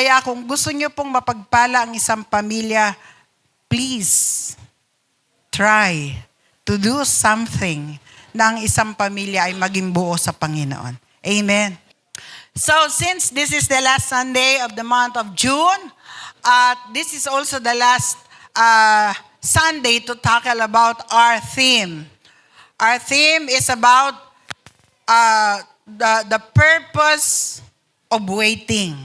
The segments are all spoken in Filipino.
Kaya kung gusto nyo pong mapagpala ang isang pamilya, please try to do something na ang isang pamilya ay maging buo sa Panginoon. Amen. So since this is the last Sunday of the month of June, this is also the last Sunday to tackle about our theme. Our theme is about the purpose of waiting.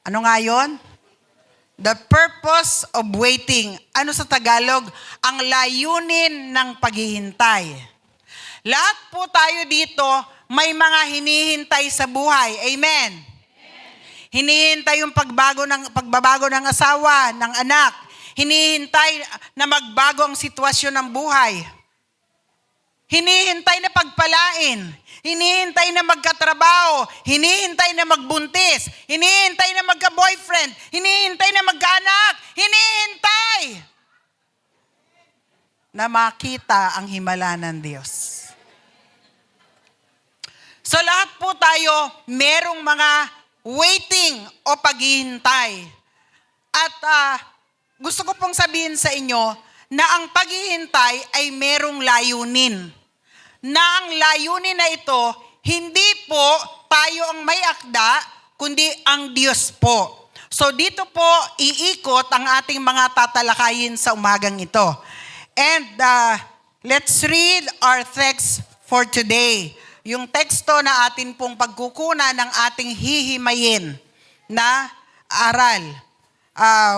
Ano nga yun? The purpose of waiting. Ano sa Tagalog? Ang layunin ng paghihintay. Lahat po tayo dito may mga hinihintay sa buhay. Amen? Hinihintay yung pagbabago ng asawa, ng anak. Hinihintay na magbago ang sitwasyon ng buhay. Hinihintay na pagpalain. Hinihintay na magkatrabaho. Hinihintay na magbuntis. Hinihintay na magka-boyfriend. Hinihintay na magkaanak. Hinihintay na makita ang himala ng Diyos. So lahat po tayo merong mga waiting o paghihintay. At gusto ko pong sabihin sa inyo na ang paghihintay ay merong layunin. Na ang layunin na ito, hindi po tayo ang may akda, kundi ang Diyos po. So dito po iikot ang ating mga tatalakayin sa umagang ito. And let's read our text for today. Yung teksto na atin pong pagkukunan ng ating hihimayin na aral.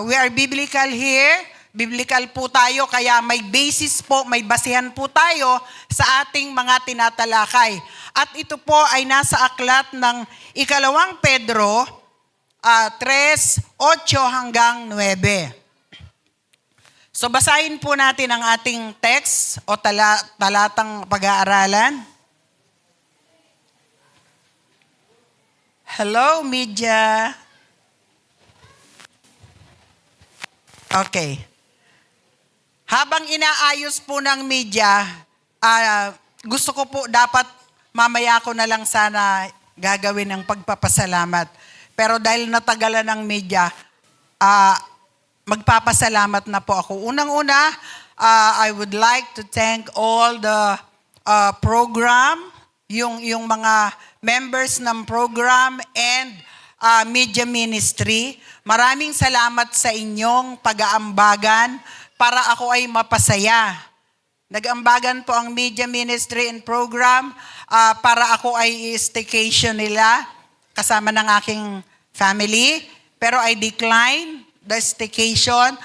We are biblical here. Biblical po tayo, kaya may basis po, may basihan po tayo sa ating mga tinatalakay. At ito po ay nasa aklat ng 2 Pedro 3:8 hanggang 9. So basahin po natin ang ating text o talatang pag-aaralan. Hello, media. Okay. Habang inaayos po ng media, gusto ko po dapat mamaya ko na lang sana gagawin ang pagpapasalamat. Pero dahil natagalan ng media, magpapasalamat na po ako. Unang-una, I would like to thank all the program, yung mga members ng program and media ministry. Maraming salamat sa inyong pag-aambagan para ako ay mapasaya. Nag-ambagan po ang media ministry and program para ako ay staycation nila kasama ng aking family. Pero I decline the staycation.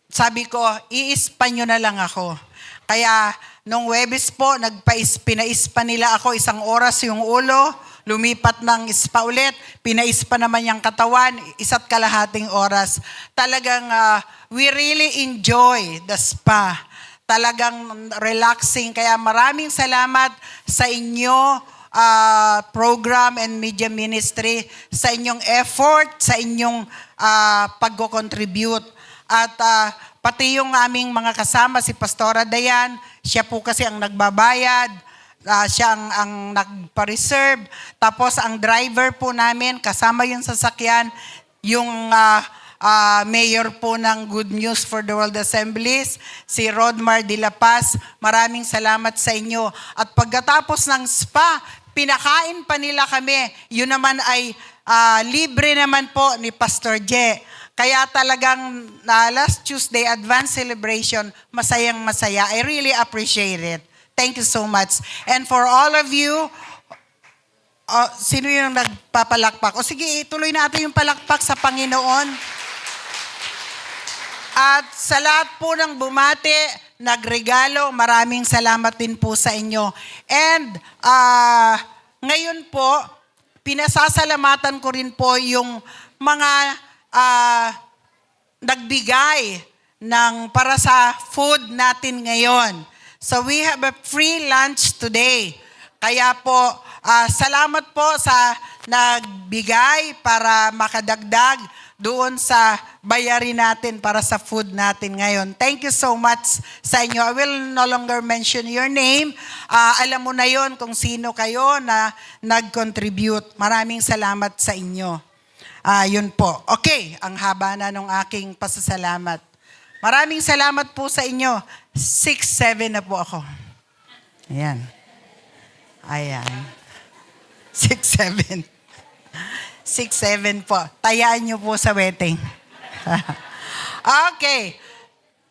Sabi ko, i-ispa nyo na lang ako. Kaya nung Huwebes po, pinaispa nila ako 1 oras yung ulo, lumipat ng spa ulit, pinaispa naman yung katawan, 1.5 oras. Talagang we really enjoy the spa. Talagang relaxing. Kaya maraming salamat sa inyo, program and media ministry, sa inyong effort, sa inyong pag-contribute. At pati yung aming mga kasama, si Pastora Dayan, siya po kasi ang nagbabayad, siya ang nagpa-reserve. Tapos ang driver po namin, kasama yung sasakyan, yung mayor po ng Good News for the World Assemblies, si Rodmar de la Paz. Maraming salamat sa inyo. At pagkatapos ng spa, pinakain pa nila kami. Yun naman ay libre naman po ni Pastor Je. Kaya talagang last Tuesday, advance celebration, masayang-masaya. I really appreciate it. Thank you so much. And for all of you, sino yung nagpapalakpak? O sige, ituloy natin yung palakpak sa Panginoon. At sa lahat po ng bumati, nagregalo, maraming salamat din po sa inyo. And ngayon po, pinasasalamatan ko rin po yung mga nagbigay para sa food natin ngayon. So we have a free lunch today. Kaya po, Salamat po sa nagbigay para makadagdag doon sa bayarin natin para sa food natin ngayon. Thank you so much sa inyo. I will no longer mention your name. Alam mo na yon kung sino kayo na nag-contribute. Maraming salamat sa inyo. Yun po. Okay, ang haba na ng aking pasasalamat. Maraming salamat po sa inyo. 6'7" na po ako. Ayan. 6'7". 6'7" po. Tayaan niyo po sa wedding. Okay.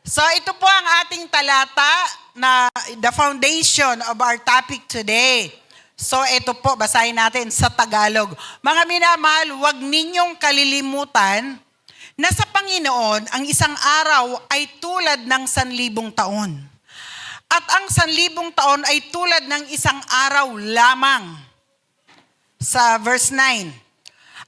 So ito po ang ating talata na the foundation of our topic today. So ito po, basahin natin sa Tagalog. Mga minamahal, huwag ninyong kalilimutan na sa Panginoon, ang isang araw ay tulad ng 1,000 taon. At ang 1,000 taon ay tulad ng isang araw lamang. Sa verse 9.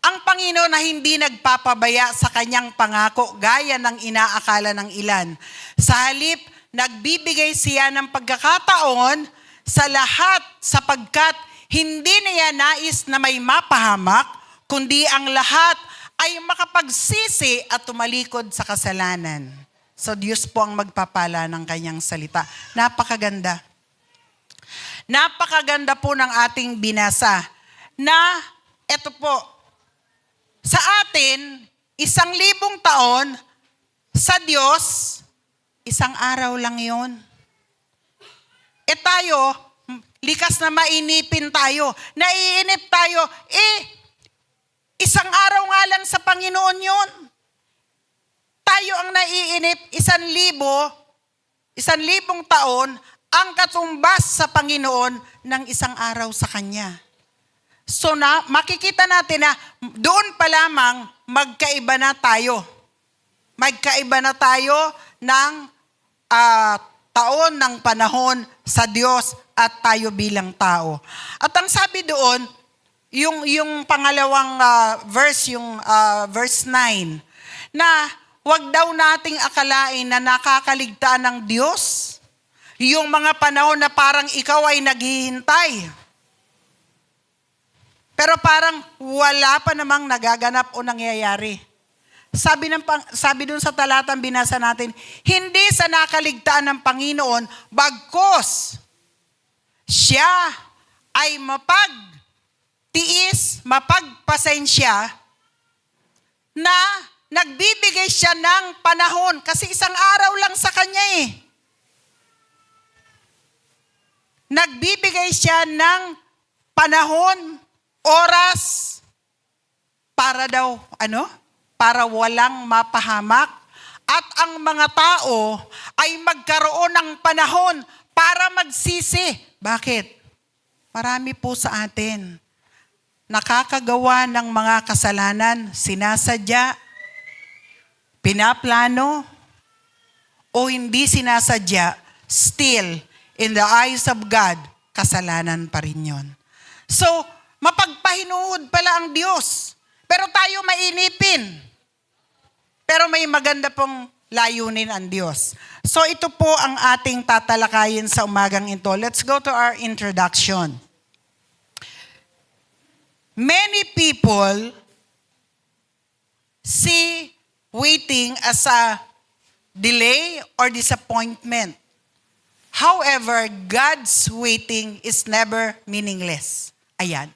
Ang Panginoon na hindi nagpapabaya sa kanyang pangako gaya ng inaakala ng ilan. Sa halip, nagbibigay siya ng pagkakataon sa lahat sapagkat hindi niya nais na may mapahamak, kundi ang lahat ay makapagsisi at tumalikod sa kasalanan. So Diyos po ang magpapala ng kanyang salita. Napakaganda. Napakaganda po ng ating binasa na eto po, sa atin, 1,000 taon, sa Diyos, isang araw lang yon. Tayo, likas na mainipin tayo. Naiinip tayo, isang araw nga lang sa Panginoon yon. Tayo ang naiinip, 1,000 taon, ang katumbas sa Panginoon ng isang araw sa Kanya. So makikita natin na doon pa lamang magkaiba na tayo. Magkaiba na tayo ng taon ng panahon sa Diyos at tayo bilang tao. At ang sabi doon, yung pangalawang verse, yung verse 9, na wag daw nating akalain na nakakaligtaan ng Diyos yung mga panahon na parang ikaw ay naghihintay. Pero parang wala pa namang nagaganap o nangyayari. Sabi dun sa talatang binasa natin, hindi sa nakaligtaan ng Panginoon, bagkos siya ay mapagtiis, mapagpasensya, na nagbibigay siya ng panahon. Kasi isang araw lang sa kanya Nagbibigay siya ng panahon, oras, para daw, para walang mapahamak at ang mga tao ay magkaroon ng panahon para magsisi. Bakit? Marami po sa atin nakakagawa ng mga kasalanan, sinasadya, pinaplano, o hindi sinasadya, still, in the eyes of God, kasalanan pa rin yun. So, mapagpahinuhod pala ang Diyos. Pero tayo mainipin. Pero may maganda pong layunin ang Diyos. So ito po ang ating tatalakayin sa umagang ito. Let's go to our introduction. Many people see waiting as a delay or disappointment. However, God's waiting is never meaningless. Ayan.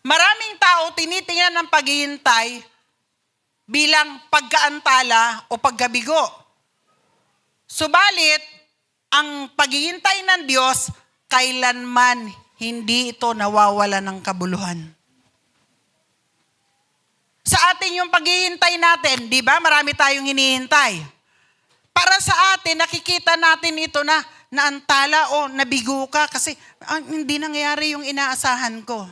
Maraming tao tinitingnan ng paghihintay bilang pagkaantala o pagkabigo. Subalit, ang paghihintay ng Diyos, kailanman hindi ito nawawala ng kabuluhan. Sa atin yung paghihintay natin, di ba? Marami tayong hinihintay. Para sa atin, nakikita natin ito na naantala o nabigo ka kasi hindi nangyayari yung inaasahan ko.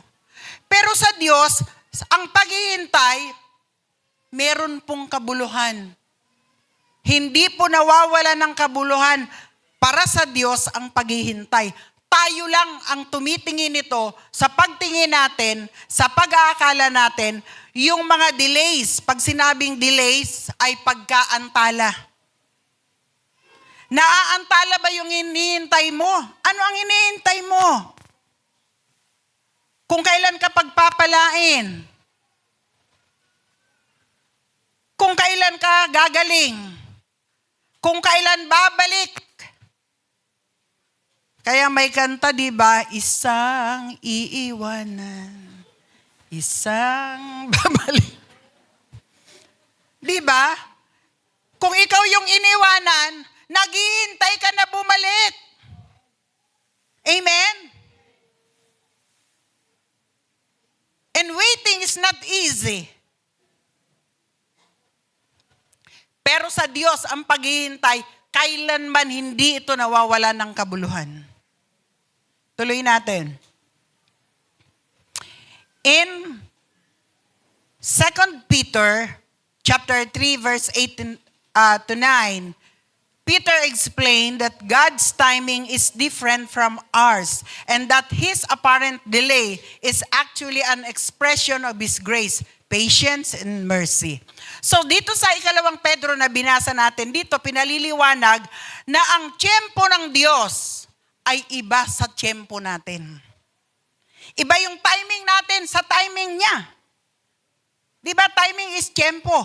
Pero sa Diyos, ang paghihintay, meron pong kabuluhan. Hindi po nawawala ng kabuluhan. Para sa Diyos ang paghihintay. Tayo lang ang tumitingin nito sa pagtingin natin, sa pag-aakala natin, yung mga delays. Pag sinabing delays, ay pagkaantala. Naaantala ba yung hinihintay mo? Ano ang hinihintay mo? Kung kailan ka pagpapalain. Kung kailan ka gagaling. Kung kailan babalik. Kaya may kanta, di ba? Isang iiwanan, isang babalik. Di ba? Kung ikaw yung iniwanan, naghihintay ka na bumalik. Amen? And waiting is not easy. Pero sa Diyos, ang paghihintay, kailanman hindi ito nawawala ng kabuluhan. Tuloy natin. In 2 Peter chapter 3 verse 8 to 9, Peter explained that God's timing is different from ours and that His apparent delay is actually an expression of His grace, patience, and mercy. So dito sa ikalawang Pedro na binasa natin, dito pinaliliwanag na ang tiyempo ng Diyos ay iba sa tiyempo natin. Iba yung timing natin sa timing niya. Di ba timing is tiyempo?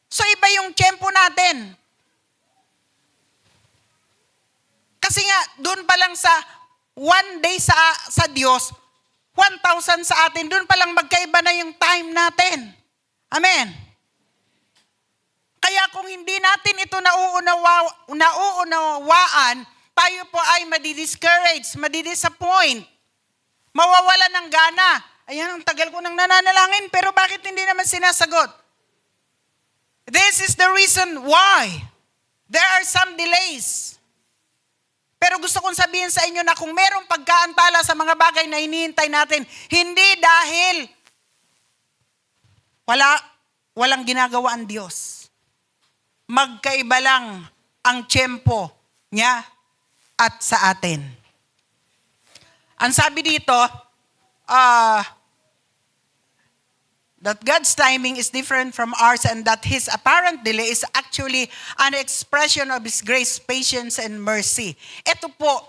So iba yung tiyempo natin. Kasi nga, doon pa lang sa 1 day sa Diyos, 1,000 sa atin, doon pa lang magkaiba na yung time natin. Amen. Kaya kung hindi natin ito nauunawaan, tayo po ay madi-discourage, madi-disappoint, mawawala ng gana. Ayan, ang tagal ko nang nananalangin, pero bakit hindi naman sinasagot? This is the reason why there are some delays. Pero gusto kong sabihin sa inyo na kung merong pagkaantala sa mga bagay na hinihintay natin, hindi dahil walang ginagawa ang Diyos. Magkaiba lang ang tiyempo niya at sa atin. Ang sabi dito, that God's timing is different from ours and that His apparent delay is actually an expression of His grace, patience, and mercy. Ito po,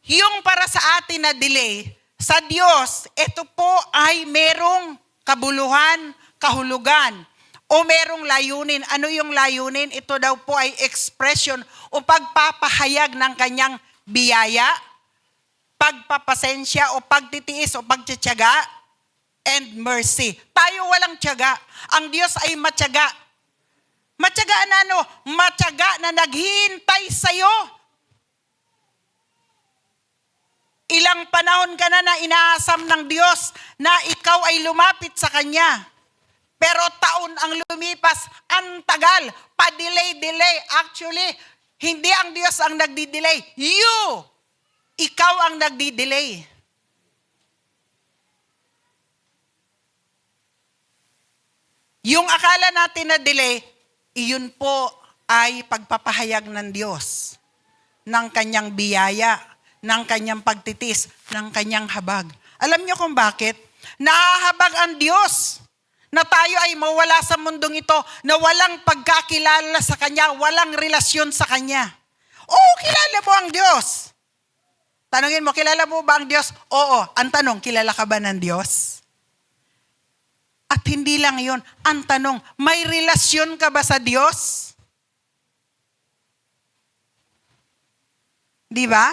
yung para sa atin na delay, sa Diyos, ito po ay merong kabuluhan, kahulugan, o merong layunin. Ano yung layunin? Ito daw po ay expression o pagpapahayag ng kanyang biyaya, pagpapasensya o pagtitiis o pagtitiyaga, and mercy. Tayo walang tiyaga. Ang Diyos ay matyaga. Matyaga na ano? Matyaga na naghihintay sa'yo. Ilang panahon ka na inaasam ng Diyos na ikaw ay lumapit sa Kanya. Pero taon ang lumipas, ang tagal, pa-delay. Actually, hindi ang Diyos ang nagdi-delay. Ikaw ang nagdi-delay. Yung akala natin na delay, iyon po ay pagpapahayag ng Diyos, ng kanyang biyaya, ng kanyang pagtitis, ng kanyang habag. Alam niyo kung bakit? Nahahabag ang Diyos na tayo ay mawala sa mundong ito, na walang pagkakilala sa Kanya, walang relasyon sa Kanya. Oo, kilala mo ang Diyos. Tanungin mo, kilala mo ba ang Diyos? Oo. Ang tanong, kilala ka ba ng Diyos? At hindi lang yun. Ang tanong, may relasyon ka ba sa Diyos? Di ba?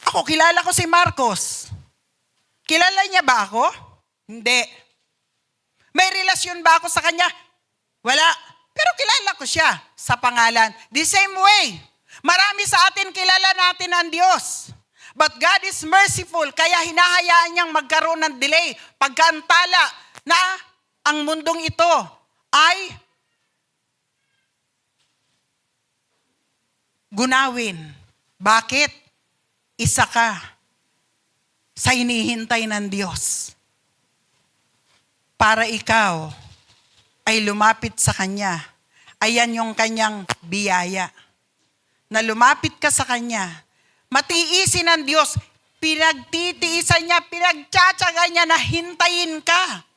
Ako, kilala ko si Marcos. Kilala niya ba ako? Hindi. May relasyon ba ako sa kanya? Wala. Pero kilala ko siya sa pangalan. The same way, marami sa atin kilala natin ang Diyos. But God is merciful, kaya hinahayaan niyang magkaroon ng delay, pagkaantala na ang mundong ito ay gunawin. Bakit? Isa ka sa hinihintay ng Diyos. Para ikaw ay lumapit sa Kanya. Ayan yung Kanyang biyaya. Na lumapit ka sa Kanya. Matiisin ng Diyos. Pinagtitiisan niya, pinagtsatsaga niya na hintayin ka.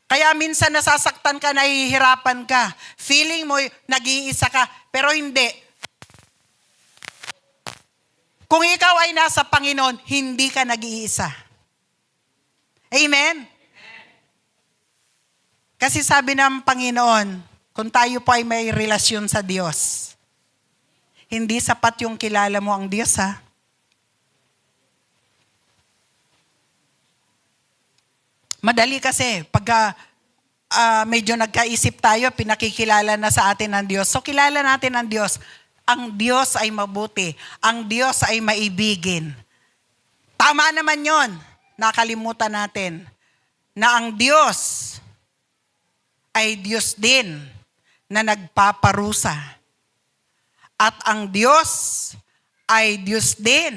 Kaya minsan nasasaktan ka, nahihirapan ka. Feeling mo, nag-iisa ka. Pero hindi. Kung ikaw ay nasa Panginoon, hindi ka nag-iisa. Amen? Kasi sabi ng Panginoon, kung tayo po ay may relasyon sa Diyos, hindi sapat yung kilala mo ang Diyos, ha? Madali kasi, pagka medyo nagkaisip tayo, pinakikilala na sa atin ng Diyos. So, kilala natin ang Diyos. Ang Diyos ay mabuti. Ang Diyos ay maibigin. Tama naman yon. Nakalimutan natin na ang Diyos ay Diyos din na nagpaparusa. At ang Diyos ay Diyos din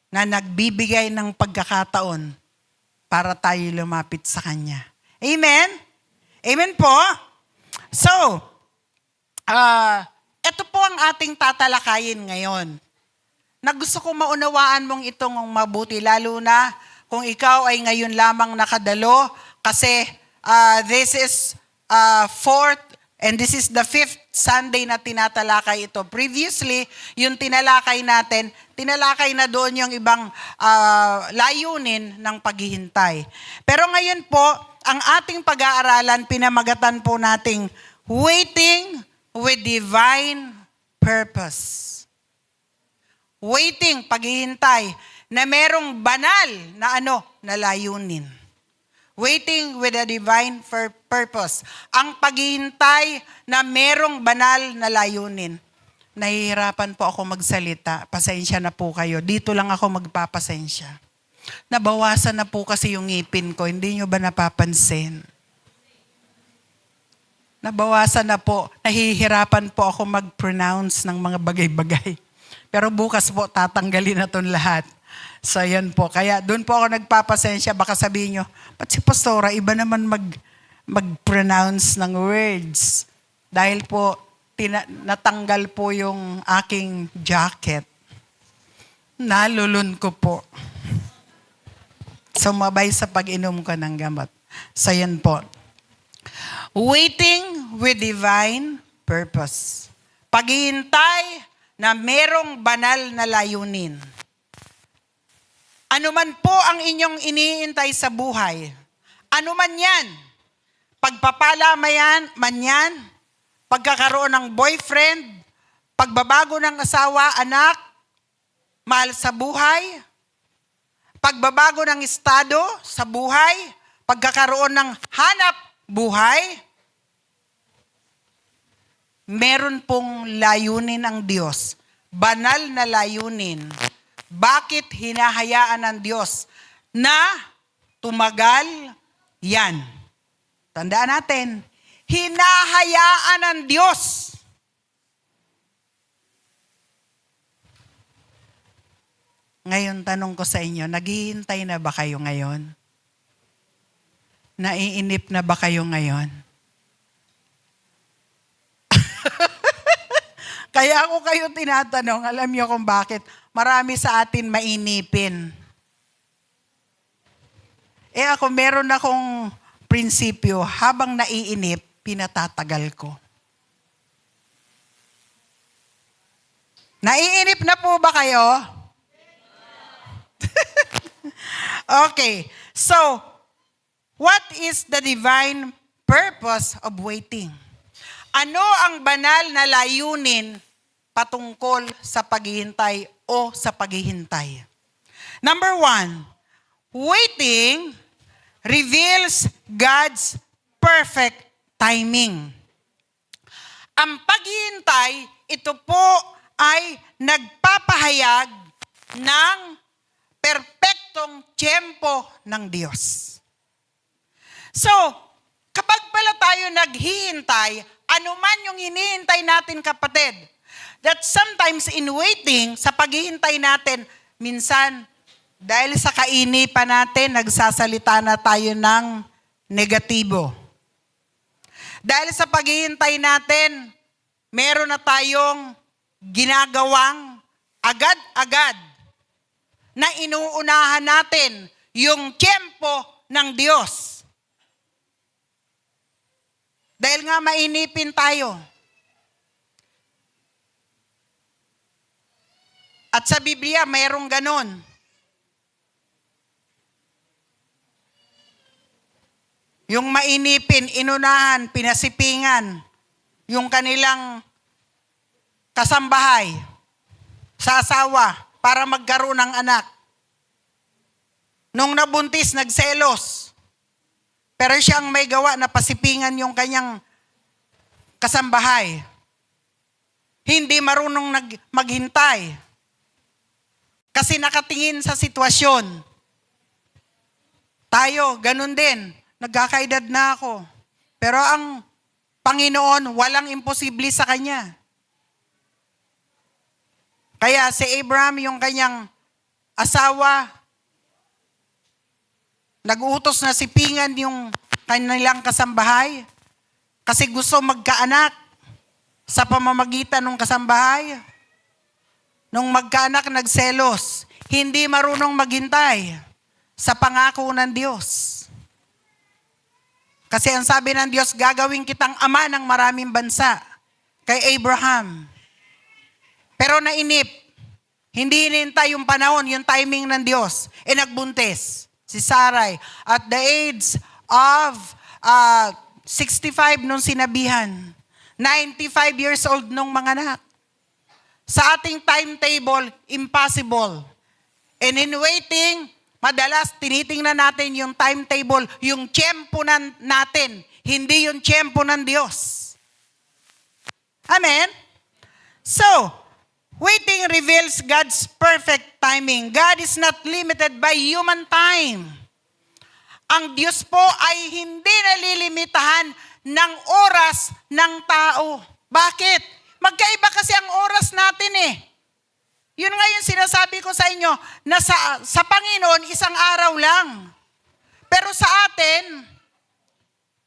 na nagbibigay ng pagkakataon para tayo lumapit sa Kanya. Amen? Amen po? So, ito po ang ating tatalakayin ngayon. Na gusto kong maunawaan mong itong mabuti, lalo na kung ikaw ay ngayon lamang nakadalo, kasi this is fourth and this is the fifth Sunday na tinatalakay ito. Previously, yung tinalakay natin, tinalakay na doon yung ibang layunin ng paghihintay. Pero ngayon po, ang ating pag-aaralan, pinamagatan po nating waiting with divine purpose. Waiting, paghihintay, na merong banal na na layunin. Waiting with a divine purpose. Ang paghihintay na merong banal na layunin. Nahihirapan po ako magsalita. Pasensya na po kayo. Dito lang ako magpapasensya. Nabawasan na po kasi yung ngipin ko. Hindi nyo ba napapansin? Nabawasan na po. Nahihirapan po ako mag-pronounce ng mga bagay-bagay. Pero bukas po, tatanggalin na itong lahat. So, yan po. Kaya doon po ako nagpapasensya. Baka sabihin nyo, ba't si Pastora, iba naman mag-pronounce ng words? Dahil po, natanggal po yung aking jacket. Nalulun ko po. Sumabay sa pag-inom ko ng gamot. So, yan po. Waiting with divine purpose. Paghihintay na merong banal na layunin. Ano man po ang inyong iniintay sa buhay, ano man yan, pagpapala man yan, pagkakaroon ng boyfriend, pagbabago ng asawa, anak, mahal sa buhay, pagbabago ng estado sa buhay, pagkakaroon ng hanap buhay, meron pong layunin ang Diyos. Banal na layunin. Bakit hinahayaan ng Diyos na tumagal yan? Tandaan natin, hinahayaan ng Diyos. Ngayon, tanong ko sa inyo, naghihintay na ba kayo ngayon? Naiinip na ba kayo ngayon? Kaya ako kayo tinatanong, alam niyo kung bakit. Marami sa atin mainipin. Ako, meron akong prinsipyo, habang naiinip, pinatatagal ko. Naiinip na po ba kayo? Okay, so, what is the divine purpose of waiting? Ano ang banal na layunin patungkol sa paghihintay o sa paghihintay? Number 1, waiting reveals God's perfect timing. Ang paghihintay, ito po ay nagpapahayag ng perpektong tiyempo ng Diyos. So, kapag pala tayo naghihintay, anuman yung hinihintay natin, kapatid, that sometimes in waiting, sa paghihintay natin, minsan, dahil sa kainipan natin, nagsasalita na tayo ng negatibo. Dahil sa paghihintay natin, meron na tayong ginagawang agad-agad na inuunahan natin yung tiyempo ng Diyos. Dahil nga mainipin tayo. At sa Biblia, mayroong ganon. Yung mainipin, inunahan, pinasipingan, yung kanilang kasambahay sa asawa para magkaroon ng anak. Nung nabuntis, nagselos. Pero siyang may gawa na pasipingan yung kanyang kasambahay. Hindi marunong maghintay. Kasi nakatingin sa sitwasyon. Tayo, ganun din. Nagkakaedad na ako. Pero ang Panginoon, walang imposible sa Kanya. Kaya si Abraham, yung kanyang asawa, nag-uutos na sipingan yung kanilang kasambahay kasi gusto magkaanak sa pamamagitan ng kasambahay. Nung magkaanak, nagselos. Hindi marunong maghintay sa pangako ng Diyos. Kasi ang sabi ng Diyos, gagawin kitang ama ng maraming bansa kay Abraham. Pero nainip. Hindi hinintay yung panahon, yung timing ng Diyos. Nagbuntis si Sarai at the age of 65 nung sinabihan. 95 years old nung manganak. Sa ating timetable, impossible. And in waiting, madalas tinitingnan natin yung timetable, yung tiyempo natin, hindi yung tiyempo ng Diyos. Amen? So, waiting reveals God's perfect timing. God is not limited by human time. Ang Diyos po ay hindi nalilimitahan ng oras ng tao. Bakit? Magkaiba kasi ang oras natin eh. Yun nga yung sinasabi ko sa inyo, na sa Panginoon, isang araw lang. Pero sa atin,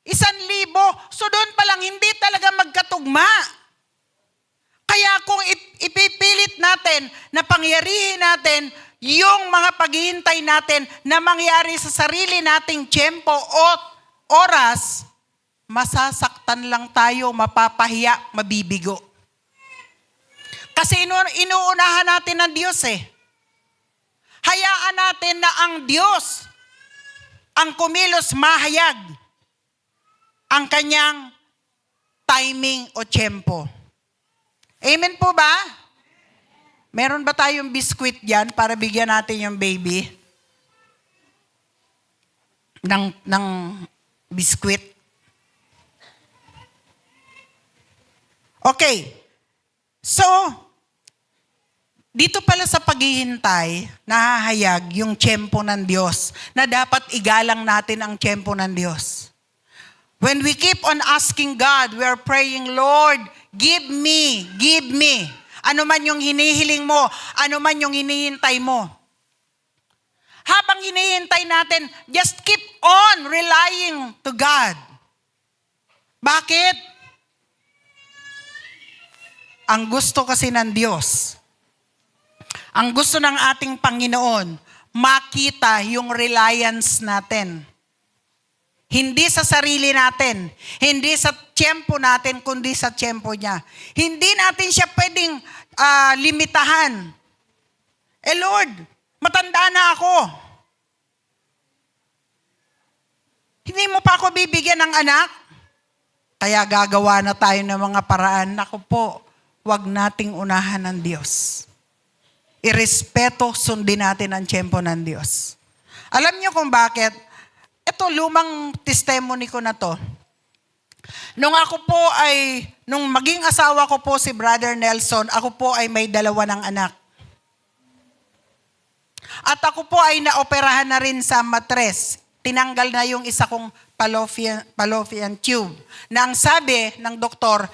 1,000. So doon pa lang, hindi talaga magkatugma. Kaya kung ipipilit natin na pangyarihin natin yung mga paghihintay natin na mangyari sa sarili nating tiyempo o oras, masasaktan lang tayo, mapapahiya, mabibigo. Kasi inuunahan natin ng Diyos eh. Hayaan natin na ang Diyos ang kumilos mahayag ang kanyang timing o tiyempo. Amen po ba? Meron ba tayong biskwit dyan para bigyan natin yung baby? Ng biskwit? Okay. So, dito pala sa paghihintay, nahahayag yung tiyempo ng Diyos na dapat igalang natin ang tiyempo ng Diyos. When we keep on asking God, we are praying, Lord, give me, give me. Ano man yung hinihiling mo, ano man yung hinihintay mo. Habang hinihintay natin, just keep on relying to God. Bakit? Ang gusto kasi ng Diyos, ang gusto ng ating Panginoon, makita yung reliance natin. Hindi sa sarili natin, hindi sa tiyempo natin, kundi sa tiyempo niya. Hindi natin siya pwedeng limitahan. Lord, matanda na ako. Hindi mo pa ako bibigyan ng anak? Kaya gagawa na tayo ng mga paraan. Naku po, wag nating unahan ng Diyos. Irespeto, sundin natin ang tiyempo ng Diyos. Alam niyo kung bakit? Ito, lumang testimony ko na to. Nung maging asawa ko po si Brother Nelson, ako po ay may 2 ng anak. At ako po ay naoperahan na rin sa matres. Tinanggal na yung isa kong fallopian tube. Na ang sabi ng doktor,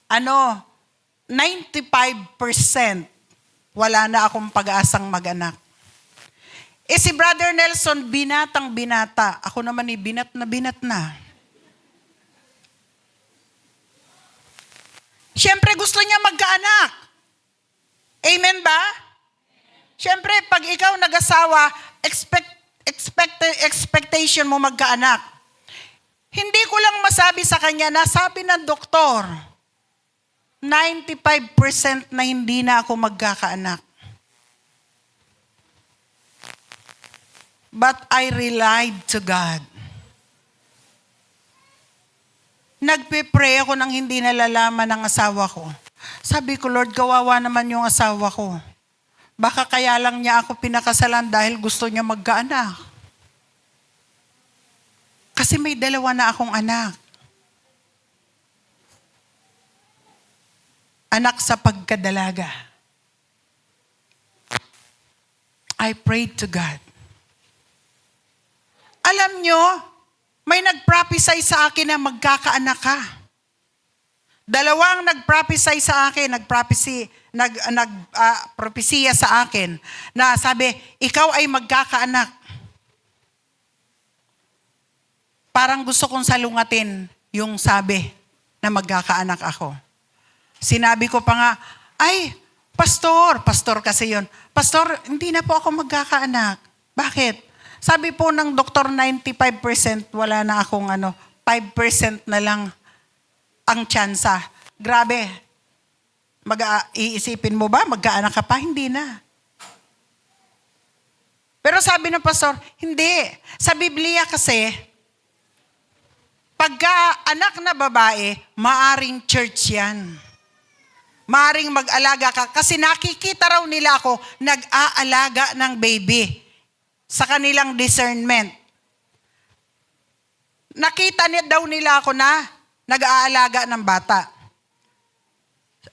95% wala na akong pag-asang mag-anak. Si Brother Nelson, binatang binata. Ako naman binat na. Siyempre gusto niya magkaanak. Amen ba? Siyempre pag ikaw nag-asawa, expectation mo magkaanak. Hindi ko lang masabi sa kanya, nasabi ng doktor, 95% na hindi na ako magkakaanak. But I relied to God. Nagpe-pray ako nang hindi nalalaman ng asawa ko. Sabi ko, Lord, kawawa naman yung asawa ko. Baka kaya lang niya ako pinakasalan dahil gusto niya magkaanak. Kasi may 2 na akong anak. Anak sa pagkadalaga. I prayed to God. Alam nyo, may nag-prophesy sa akin na magkakaanak ka. 2 nag-prophesy sa akin, propesya sa akin na sabi, ikaw ay magkakaanak. Parang gusto kong salungatin yung sabi na magkakaanak ako. Sinabi ko pa nga, ay, pastor kasi yon. Pastor, hindi na po ako magkakaanak. Bakit? Sabi po ng doktor, 95% wala na akong 5% na lang ang tsansa. Grabe. Iisipin mo ba, magkaanak ka pa? Hindi na. Pero sabi ng pastor, hindi. Sa Biblia kasi, pagka anak na babae, maaring church yan. Maaring mag-alaga ka. Kasi nakikita raw nila ako, nag-aalaga ng baby sa kanilang discernment. Nakita daw nila ako na nag-aalaga ng bata.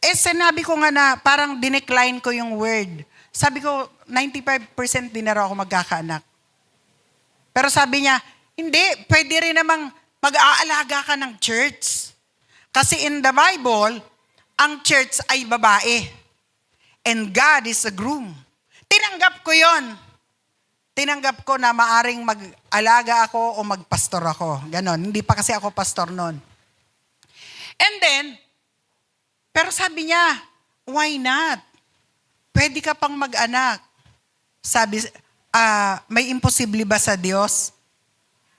Sinabi ko nga na parang dinecline ko yung word. Sabi ko, 95% din na raw ako magkakaanak. Pero sabi niya, hindi, pwede rin namang mag-aalaga ka ng church. Kasi in the Bible, ang church ay babae. And God is a groom. Tinanggap ko yon. Tinanggap ko na maaring mag-alaga ako o magpastor ako. Ganon. Hindi pa kasi ako pastor noon. And then, pero sabi niya, why not? Pwede ka pang mag-anak. Sabi, may imposible ba sa Diyos?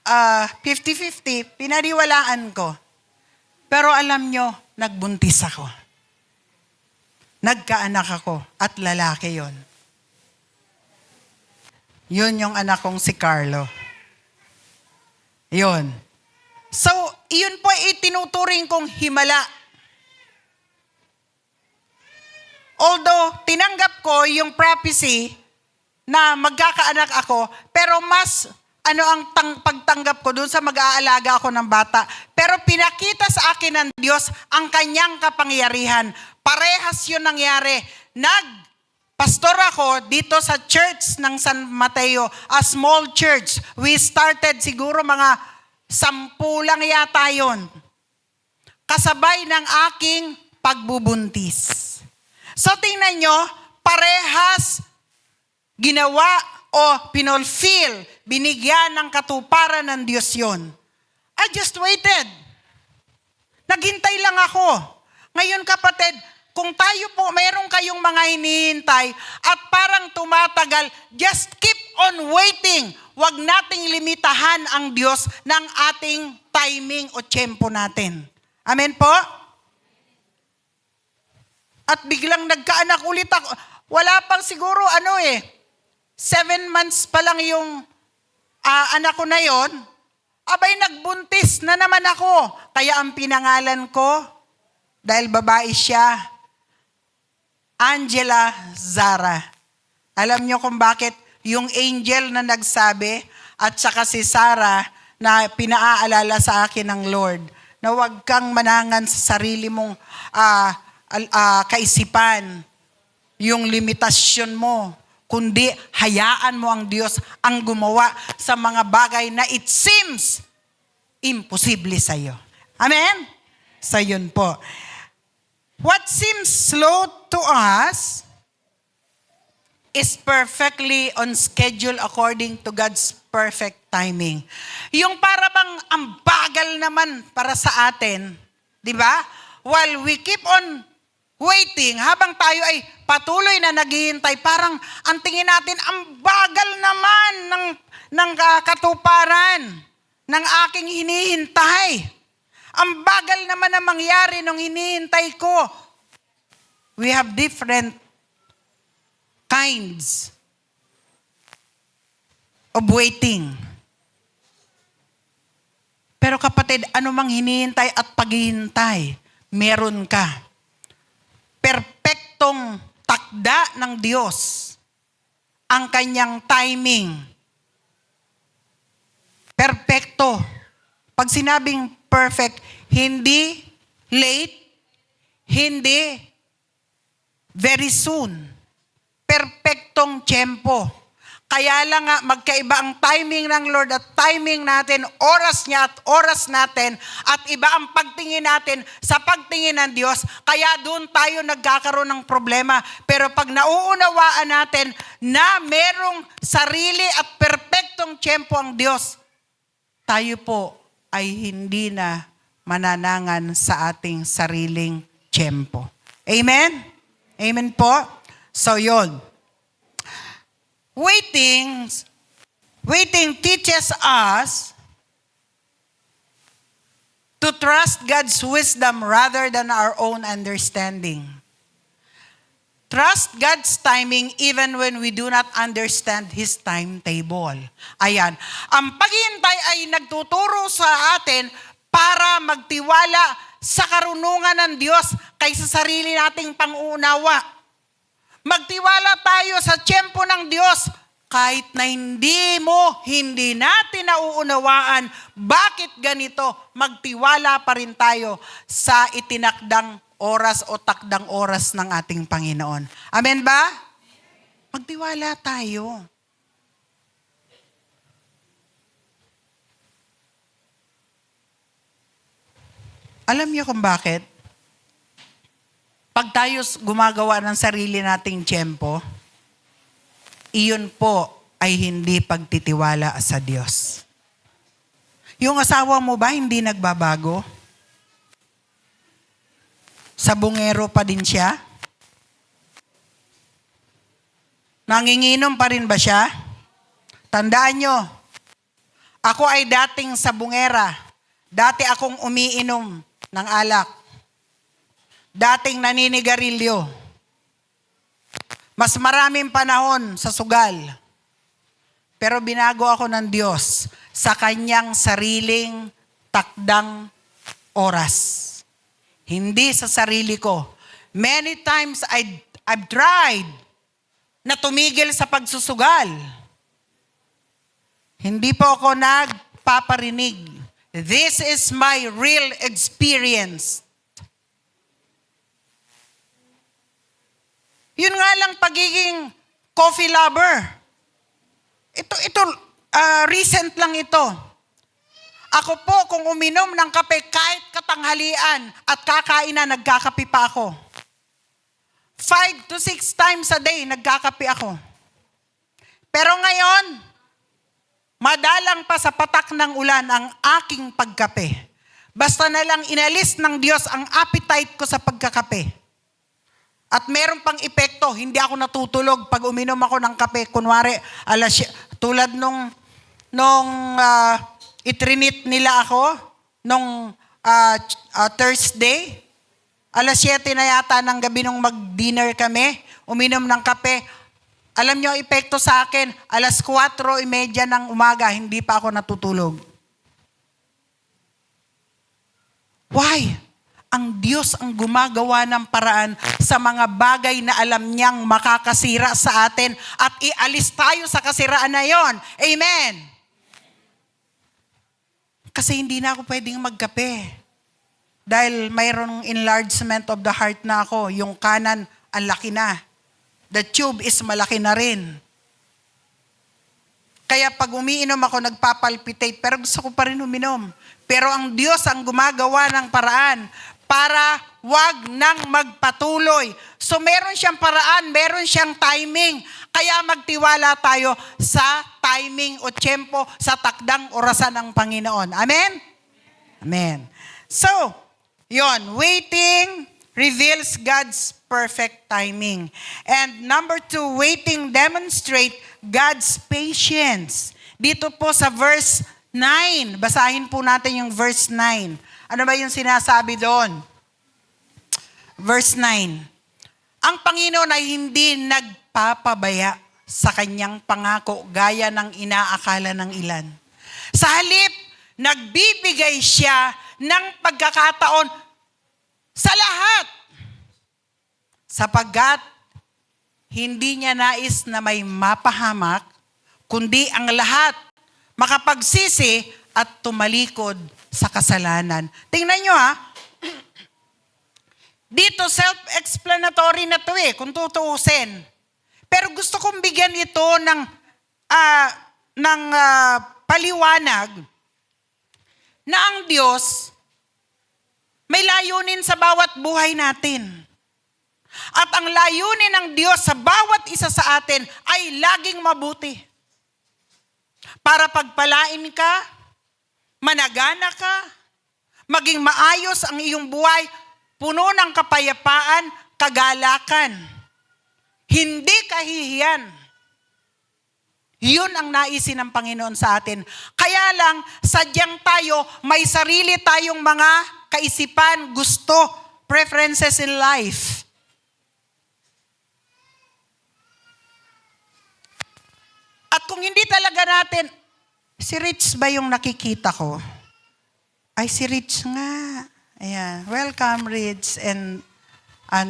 50-50, pinaniwalaan ko. Pero alam nyo, nagbuntis ako. Nagkaanak ako at lalaki yon. Yun yung anak kong si Carlo. Yun. So, yun po itinuturing kong himala. Although, tinanggap ko yung prophecy na magkakaanak ako, pero mas ang pagtanggap ko dun sa mag-aalaga ako ng bata. Pero pinakita sa akin ng Diyos ang kanyang kapangyarihan. Parehas yun nangyari. Pastor ako dito sa church ng San Mateo, a small church. We started siguro mga 10 lang yata yun. Kasabay ng aking pagbubuntis. So tingnan nyo, parehas ginawa o pinulfill, binigyan ng katuparan ng Diyos yun. I just waited. Naghintay lang ako. Ngayon kapatid, kung tayo po, mayroon kayong mga hinihintay at parang tumatagal, just keep on waiting. Huwag nating limitahan ang Diyos ng ating timing o tiyempo natin. Amen po? At biglang nagkaanak ulit ako. Wala pang siguro 7 months pa lang yung anak ko na yon. Abay, nagbuntis na naman ako. Kaya ang pinangalan ko, dahil babae siya, Angela Zara. Alam niyo kung bakit yung angel na nagsabi at saka si Sarah na pinaaalala sa akin ng Lord na huwag kang manangan sa sarili mong kaisipan, yung limitasyon mo, kundi hayaan mo ang Diyos ang gumawa sa mga bagay na it seems imposible sa iyo. Amen? So yun po. What seems slow to us is perfectly on schedule according to God's perfect timing. Yung para bang ang bagal naman para sa atin, di ba? While we keep on waiting, habang tayo ay patuloy na naghihintay, parang ang tingin natin, ang bagal naman ng katuparan ng aking hinihintay. Ang bagal naman na mangyari nung hinihintay ko. We have different kinds of waiting. Pero kapatid, ano mang hinihintay at paghihintay, meron ka. Perpektong takda ng Diyos ang kanyang timing. Perpekto. Pag sinabing perfect, hindi late, hindi very soon. Perpektong tiyempo. Kaya lang nga, magkaiba ang timing ng Lord at timing natin, oras niya at oras natin, at iba ang pagtingin natin sa pagtingin ng Diyos. Kaya doon tayo nagkakaroon ng problema. Pero pag nauunawaan natin na merong sarili at perpektong tiyempo ang Diyos, tayo po ay hindi na mananangan sa ating sariling tiyempo. Amen? Amen po? So yun. Waiting teaches us to trust God's wisdom rather than our own understanding. Trust God's timing even when we do not understand His timetable. Ayan. Ang paghihintay ay nagtuturo sa atin para magtiwala sa karunungan ng Diyos kaysa sarili nating pangunawa. Magtiwala tayo sa tiyempo ng Diyos kahit na hindi natin nauunawaan bakit ganito, magtiwala pa rin tayo sa itinakdang oras o takdang oras ng ating Panginoon. Amen ba? Magtiwala tayo. Alam niyo kung bakit? Pag tayo gumagawa ng sarili nating tiyempo, iyon po ay hindi pagtitiwala sa Diyos. Yung asawa mo ba hindi nagbabago? Sabungero pa din siya? Nanginginom pa rin ba siya? Tandaan nyo, ako ay dating sabungera. Dati akong umiinom ng alak. Dating naninigarilyo. Mas maraming panahon sa sugal. Pero binago ako ng Diyos sa kanyang sariling takdang oras. Hindi sa sarili ko. Many times I've tried na tumigil sa pagsusugal. Hindi po ako nagpaparinig. This is my real experience. Yun nga lang pagiging coffee lover. Recent lang ito. Ako po, kung uminom ng kape kahit katanghalian at kakain na, nagkakape pa ako. 5 to 6 times a day, nagkakape ako. Pero ngayon, madalang pa sa patak ng ulan ang aking pagkape. Basta na lang inalis ng Diyos ang appetite ko sa pagkakape. At meron pang epekto, hindi ako natutulog pag uminom ako ng kape. Kunwari, tulad nung itrinit nila ako, nung Thursday, 7:00 na yata ng gabi nung mag-dinner kami, uminom ng kape. Alam niyo ang epekto sa akin, 4:30 ng umaga, hindi pa ako natutulog. Why? Ang Diyos ang gumagawa ng paraan sa mga bagay na alam niyang makakasira sa atin at ialis tayo sa kasiraan na yon. Amen! Kasi hindi na ako pwedeng magkape. Dahil mayroong enlargement of the heart na ako. Yung kanan, ang laki na. The tube is malaki na rin. Kaya pag umiinom ako, nagpapalpitate. Pero gusto ko pa rin uminom. Pero ang Diyos ang gumagawa ng paraan para wag nang magpatuloy. So meron siyang paraan, meron siyang timing. Kaya magtiwala tayo sa timing o tiyempo sa takdang orasan ng Panginoon. Amen? Amen. So, yon, waiting reveals God's perfect timing. And number 2, waiting demonstrate God's patience. Dito po sa verse 9, basahin po natin yung verse 9. Ano ba yung sinasabi doon? Verse 9. ang Panginoon ay hindi nagpapabaya sa kanyang pangako gaya ng inaakala ng ilan. Sa halip, nagbibigay siya ng pagkakataon sa lahat. Sapagkat hindi niya nais na may mapahamak, kundi ang lahat makapagsisi at tumalikod sa kasalanan. Tingnan nyo ha. Dito, self-explanatory na to kung tutuusin. Pero gusto kong bigyan ito ng paliwanag na ang Diyos may layunin sa bawat buhay natin. At ang layunin ng Diyos sa bawat isa sa atin ay laging mabuti. Para pagpalain ka, managana ka, maging maayos ang iyong buhay, puno ng kapayapaan, kagalakan. Hindi kahihiyan. Yun ang naisin ng Panginoon sa atin. Kaya lang, sadyang tayo, may sarili tayong mga kaisipan, gusto, preferences in life. At kung hindi talaga natin, si Rich ba yung nakikita ko? Ay, si Rich nga. Ayan. Welcome, Rich and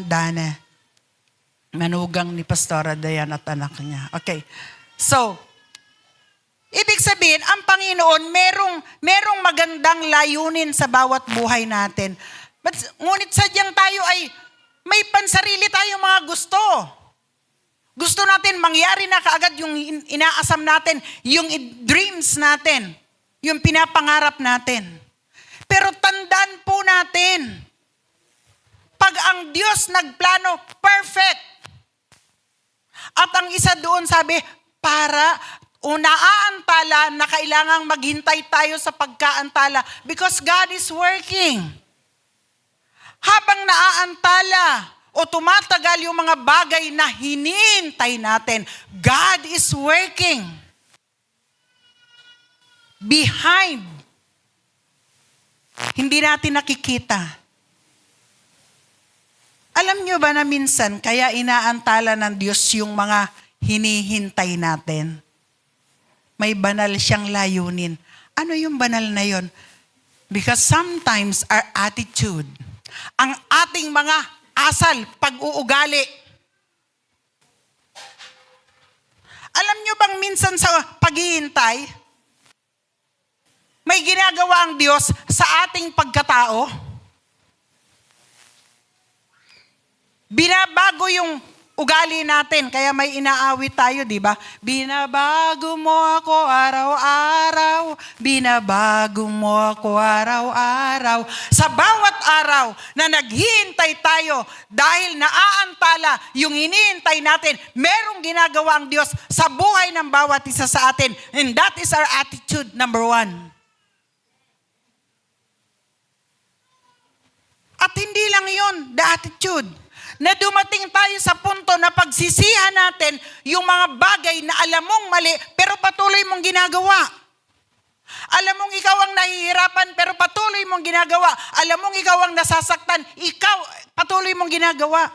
Dana. Manugang ni Pastora Dayan at anak niya. Okay. So, ibig sabihin, ang Panginoon, merong magandang layunin sa bawat buhay natin. Ngunit sadyang tayo ay may pansarili tayong mga gusto. Gusto natin mangyari na kaagad yung inaasam natin, yung dreams natin, yung pinapangarap natin. Pero tandaan po natin, pag ang Diyos nagplano, perfect. At ang isa doon sabi, para unaantala na kailangang maghintay tayo sa pagkaantala because God is working. Habang naaantala o tumatagal yung mga bagay na hinihintay natin, God is working behind. Hindi natin nakikita. Alam nyo ba na minsan, kaya inaantala ng Diyos yung mga hinihintay natin? May banal siyang layunin. Ano yung banal na yon? Because sometimes our attitude, ang ating mga asal, pag-uugali. Alam nyo bang minsan sa paghihintay, may ginagawa ang Diyos sa ating pagkatao? Binabago yung ugali natin, kaya may inaawit tayo, di ba? Binabago mo ako araw-araw, binabago mo ako araw-araw. Sa bawat araw na naghihintay tayo dahil naaantala yung hinihintay natin, merong ginagawa ang Diyos sa buhay ng bawat isa sa atin. And that is our attitude, number 1. At hindi lang yun, the attitude. Na dumating tayo sa punto na pagsisihan natin yung mga bagay na alam mong mali, pero patuloy mong ginagawa. Alam mong ikaw ang nahihirapan, pero patuloy mong ginagawa. Alam mong ikaw ang nasasaktan, ikaw patuloy mong ginagawa.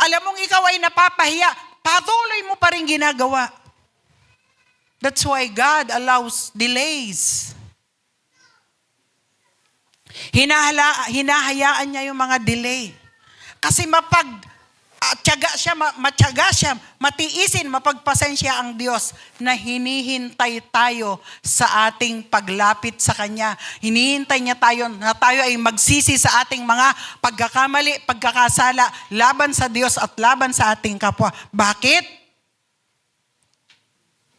Alam mong ikaw ay napapahiya, patuloy mo pa rin ginagawa. That's why God allows delays. Hinahayaan niya yung mga delay. Kasi matyaga siya, matiisin, mapagpasensya ang Diyos na hinihintay tayo sa ating paglapit sa Kanya. Hinihintay niya tayo na tayo ay magsisi sa ating mga pagkakamali, pagkakasala, laban sa Diyos at laban sa ating kapwa. Bakit?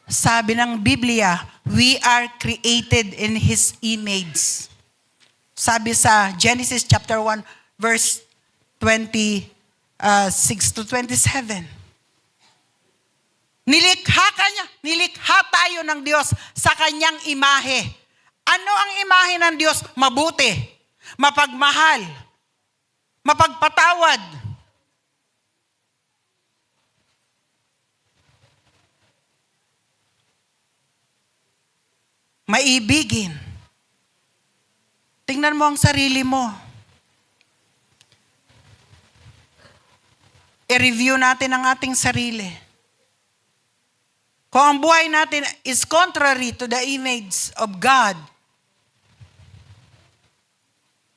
Sabi ng Biblia, we are created in His image. Sabi sa Genesis chapter 1, verse 26 to 27. Nilikha tayo ng Diyos sa Kanyang imahe. Ano ang imahe ng Diyos? Mabuti, mapagmahal, mapagpatawad. Maibigin. Tingnan mo ang sarili mo. i-review natin ang ating sarili. Kung ang buhay natin is contrary to the image of God,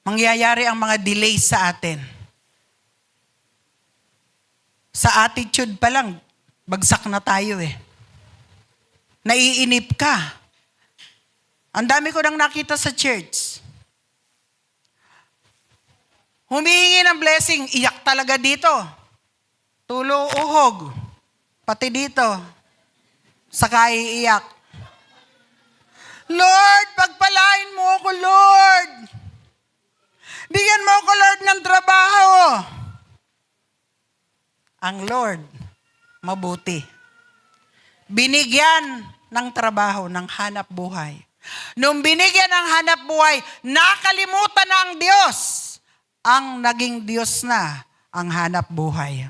mangyayari ang mga delays sa atin. Sa attitude pa lang, bagsak na tayo eh. Naiinip ka. Ang dami ko nang nakita sa church. Humihingi ng blessing, iyak talaga dito. Tulo, uhog. Pati dito. Saka iiyak. Lord, pagpalain mo ako, Lord. Bigyan mo ako, Lord, ng trabaho. Ang Lord, mabuti. Binigyan ng trabaho, ng hanap buhay. Nung binigyan ng hanap buhay, nakalimutan na ang Diyos. Ang naging Diyos na ang hanap buhay.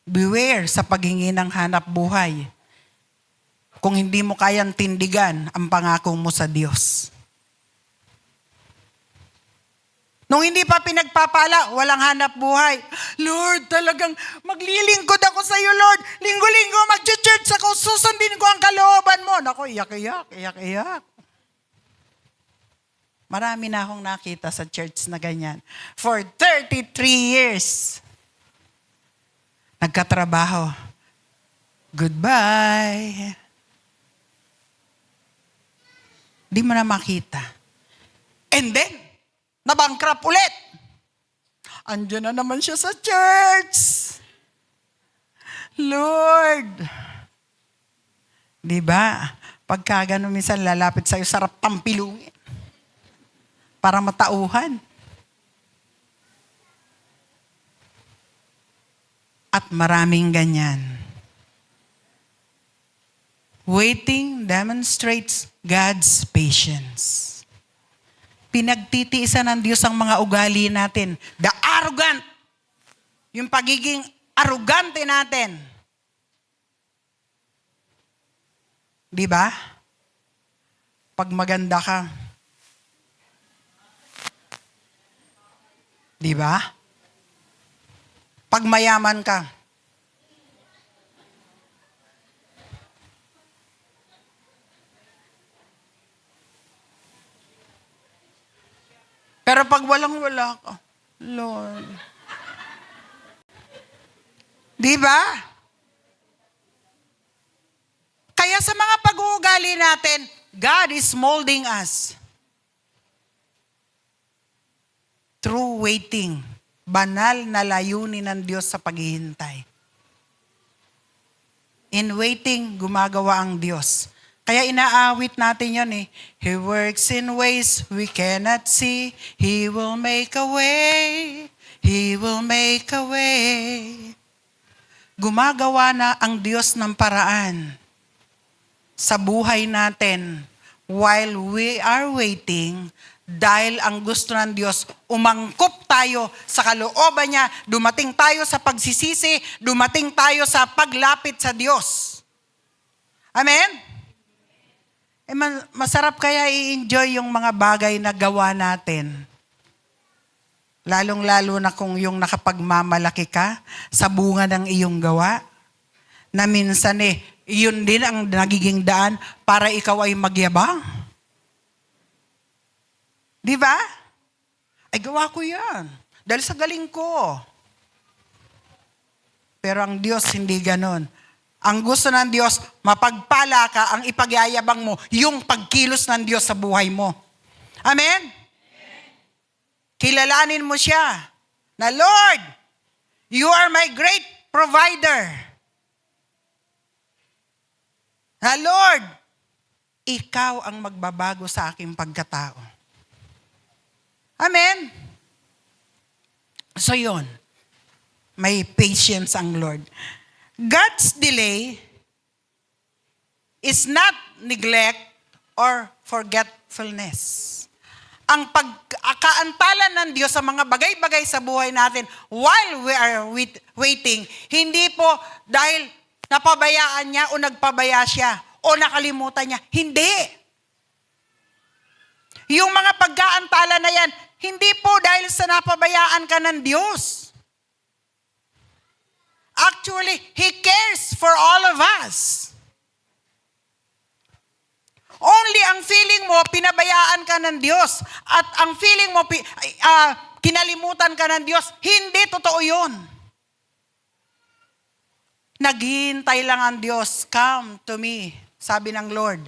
Beware sa paghingi ng hanap buhay. Kung hindi mo kayang tindigan ang pangako mo sa Diyos. Nung hindi pa pinagpapala, walang hanap buhay. Lord, talagang maglilingkod ako sa iyo, Lord. Linggo-linggo, mag-church ako, susundin ko ang kalooban mo. Naku, iyak. Marami na akong nakita sa church na ganyan. For 33 years, nagkatrabaho. Goodbye. Di mo na makita. And then, nabankrupt ulit. Andiyan na naman siya sa church. Lord. Di ba? Pagka gano'n minsan lalapit sa'yo, sarap tampilungin. Para matauhan. At maraming ganyan. Waiting demonstrates God's patience. Pinagtitiisan ng Diyos ang mga ugali natin. The arrogant. Yung pagiging arrogante natin. Di ba? Pag maganda ka. Di ba? Pag mayaman ka. Pero pag walang-wala ka, Lord. Di ba? Kaya sa mga pag-uugali natin, God is molding us. Through waiting. Banal na layunin ng Diyos sa paghihintay. In waiting, gumagawa ang Diyos. Kaya inaawit natin yun eh. He works in ways we cannot see. He will make a way. He will make a way. Gumagawa na ang Diyos ng paraan sa buhay natin while we are waiting. Dahil ang gusto ng Diyos, umangkop tayo sa kalooban niya, dumating tayo sa pagsisisi, dumating tayo sa paglapit sa Diyos. Amen? Masarap kaya i-enjoy yung mga bagay na gawa natin. Lalong-lalo na kung yung nakapagmamalaki ka sa bunga ng iyong gawa, na minsan yun din ang nagiging daan para ikaw ay magyabang. Di ba? Ay, gawa ko yan. Dahil sa galing ko. Pero ang Diyos hindi ganon. Ang gusto ng Diyos, mapagpala ka, ang ipagyayabang mo, yung pagkilos ng Diyos sa buhay mo. Amen? Kilalanin mo siya na, Lord, you are my great provider. Na, Lord, ikaw ang magbabago sa aking pagkatao. Amen? So yun, may patience ang Lord. God's delay is not neglect or forgetfulness. Ang pagkaantalan ng Diyos sa mga bagay-bagay sa buhay natin while we are waiting, hindi po dahil napabayaan niya o nagpabaya siya o nakalimutan niya. Hindi. Yung mga pagkaantala na yan, hindi po dahil sa napabayaan ka ng Diyos. Actually, He cares for all of us. Only ang feeling mo, pinabayaan ka ng Diyos. At ang feeling mo, kinalimutan ka ng Diyos. Hindi totoo yun. Naghihintay lang ang Diyos. Come to me, sabi ng Lord.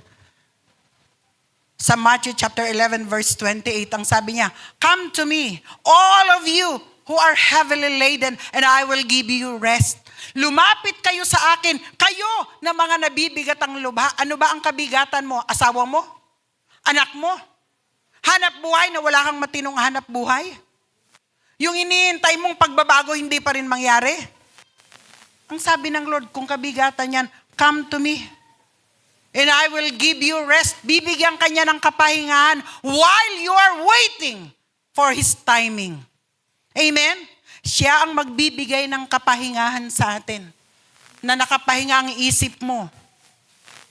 Sa Matthew chapter 11 verse 28, ang sabi niya, come to me, all of you who are heavily laden, and I will give you rest. Lumapit kayo sa akin, kayo na mga nabibigat ang lubha. Ano ba ang kabigatan mo? Asawa mo? Anak mo? Hanap buhay na wala kang matinong hanap buhay? Yung iniintay mong pagbabago, hindi pa rin mangyari? Ang sabi ng Lord, kung kabigatan yan, come to me. And I will give you rest. Bibigyan ka niya ng kapahingahan while you are waiting for His timing. Amen? Siya ang magbibigay ng kapahingahan sa atin. Na nakapahinga ang isip mo.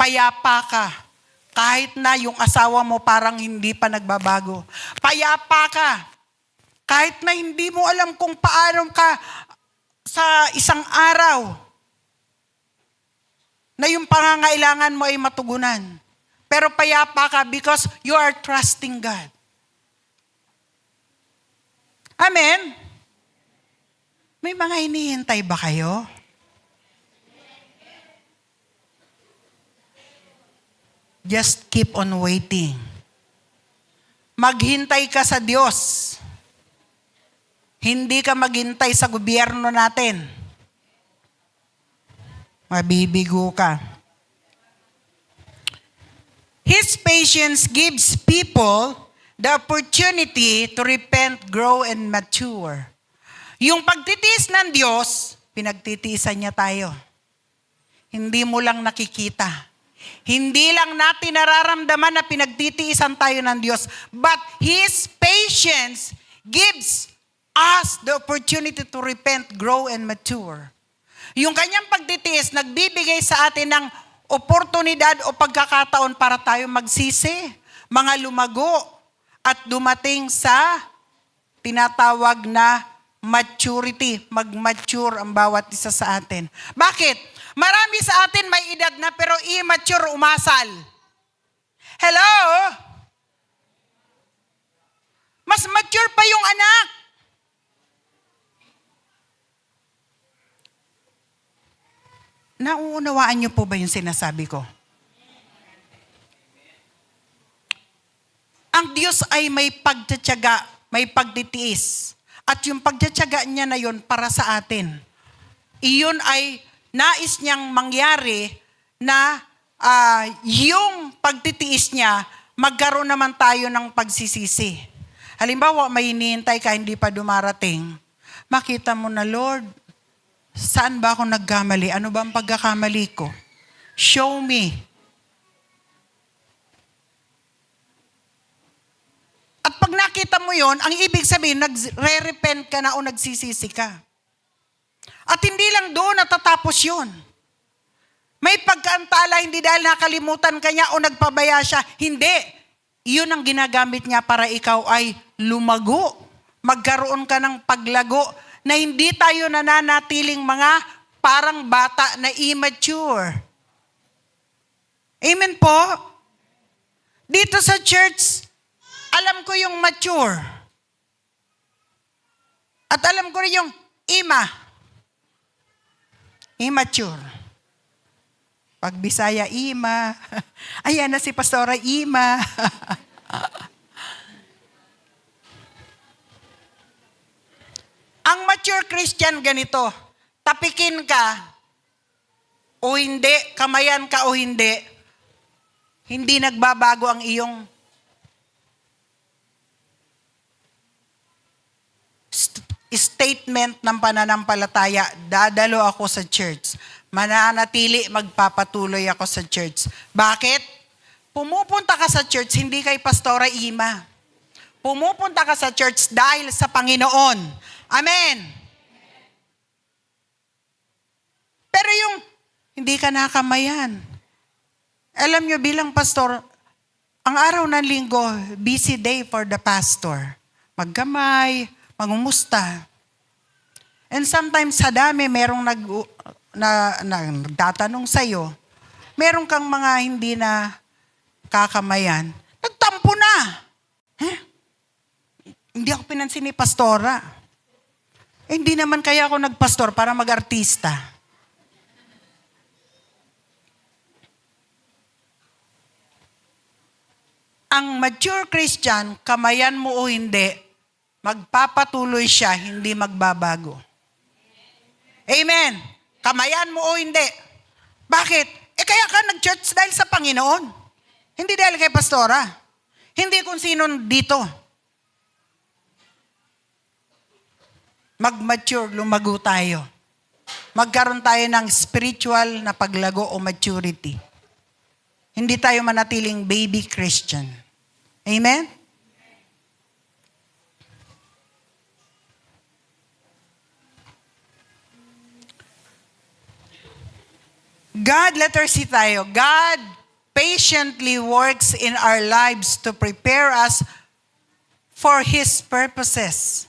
Payapa ka. Kahit na yung asawa mo parang hindi pa nagbabago. Payapa ka. Kahit na hindi mo alam kung paano ka sa isang araw na yung pangangailangan mo ay matugunan. Pero payapa ka because you are trusting God. Amen? May mga hinihintay ba kayo? Just keep on waiting. Maghintay ka sa Diyos. Hindi ka maghintay sa gobyerno natin. Mabibigo ka. His patience gives people the opportunity to repent, grow, and mature. Yung pagtitiis ng Diyos, pinagtitiisan niya tayo. Hindi mo lang nakikita. Hindi lang natin nararamdaman na pinagtitiisan tayo ng Diyos. But His patience gives us the opportunity to repent, grow, and mature. Yung kanyang pagtitiis, nagbibigay sa atin ng oportunidad o pagkakataon para tayo magsisi, mga lumago, at dumating sa tinatawag na maturity, mag-mature ang bawat isa sa atin. Bakit? Marami sa atin may edad na pero immature, umasal. Hello? Mas mature pa yung anak. Nauunawaan niyo po ba yung sinasabi ko? Ang Diyos ay may pagtitiyaga, may pagtitiis. At yung pagtitiyaga niya na yun para sa atin. Iyon ay nais niyang mangyari na yung pagtitiis niya, magkaroon naman tayo ng pagsisisi. Halimbawa, may hinihintay ka, hindi pa dumarating. Makita mo na, Lord, saan ba ako nagkamali? Ano ba ang pagkakamali ko? Show me. At pag nakita mo yon, ang ibig sabihin, nagre-repent ka na o nagsisisi ka. At hindi lang doon natatapos yun. May pagkaantala, hindi dahil nakalimutan ka niya o nagpabaya siya. Hindi. Iyon ang ginagamit niya para ikaw ay lumago. Magkaroon ka ng paglago na hindi tayo nananatiling mga parang bata na immature. Amen po? Dito sa church, alam ko yung mature. At alam ko rin yung immature. Pag Bisaya, ima. Ayan na si Pastora, ima. Ang mature Christian ganito, tapikin ka o hindi, kamayan ka o hindi nagbabago ang iyong statement ng pananampalataya. Dadalo ako sa church. Mananatili, magpapatuloy ako sa church. Bakit? Pumupunta ka sa church, hindi kay Pastora Ima. Pumupunta ka sa church dahil sa Panginoon. Amen. Pero yung hindi ka nakamayan. Alam nyo bilang pastor, ang araw ng linggo, busy day for the pastor. Maggamay, mangumusta. And sometimes sa dami, merong nagtatanong sa'yo, meron kang mga hindi na kakamayan, nagtampo na. Hindi ako pinansin ni pastora. Hindi naman kaya ako nagpastor para mag-artista. Ang mature Christian, kamayan mo o hindi, magpapatuloy siya, hindi magbabago. Amen. Kamayan mo o hindi. Bakit? Kaya ka nag-church dahil sa Panginoon. Hindi dahil kay pastora. Hindi kung sino dito. Mag-mature, lumago tayo. Magkaroon tayo ng spiritual na paglago o maturity. Hindi tayo manatiling baby Christian. Amen? God, letter C tayo. God patiently works in our lives to prepare us for His purposes.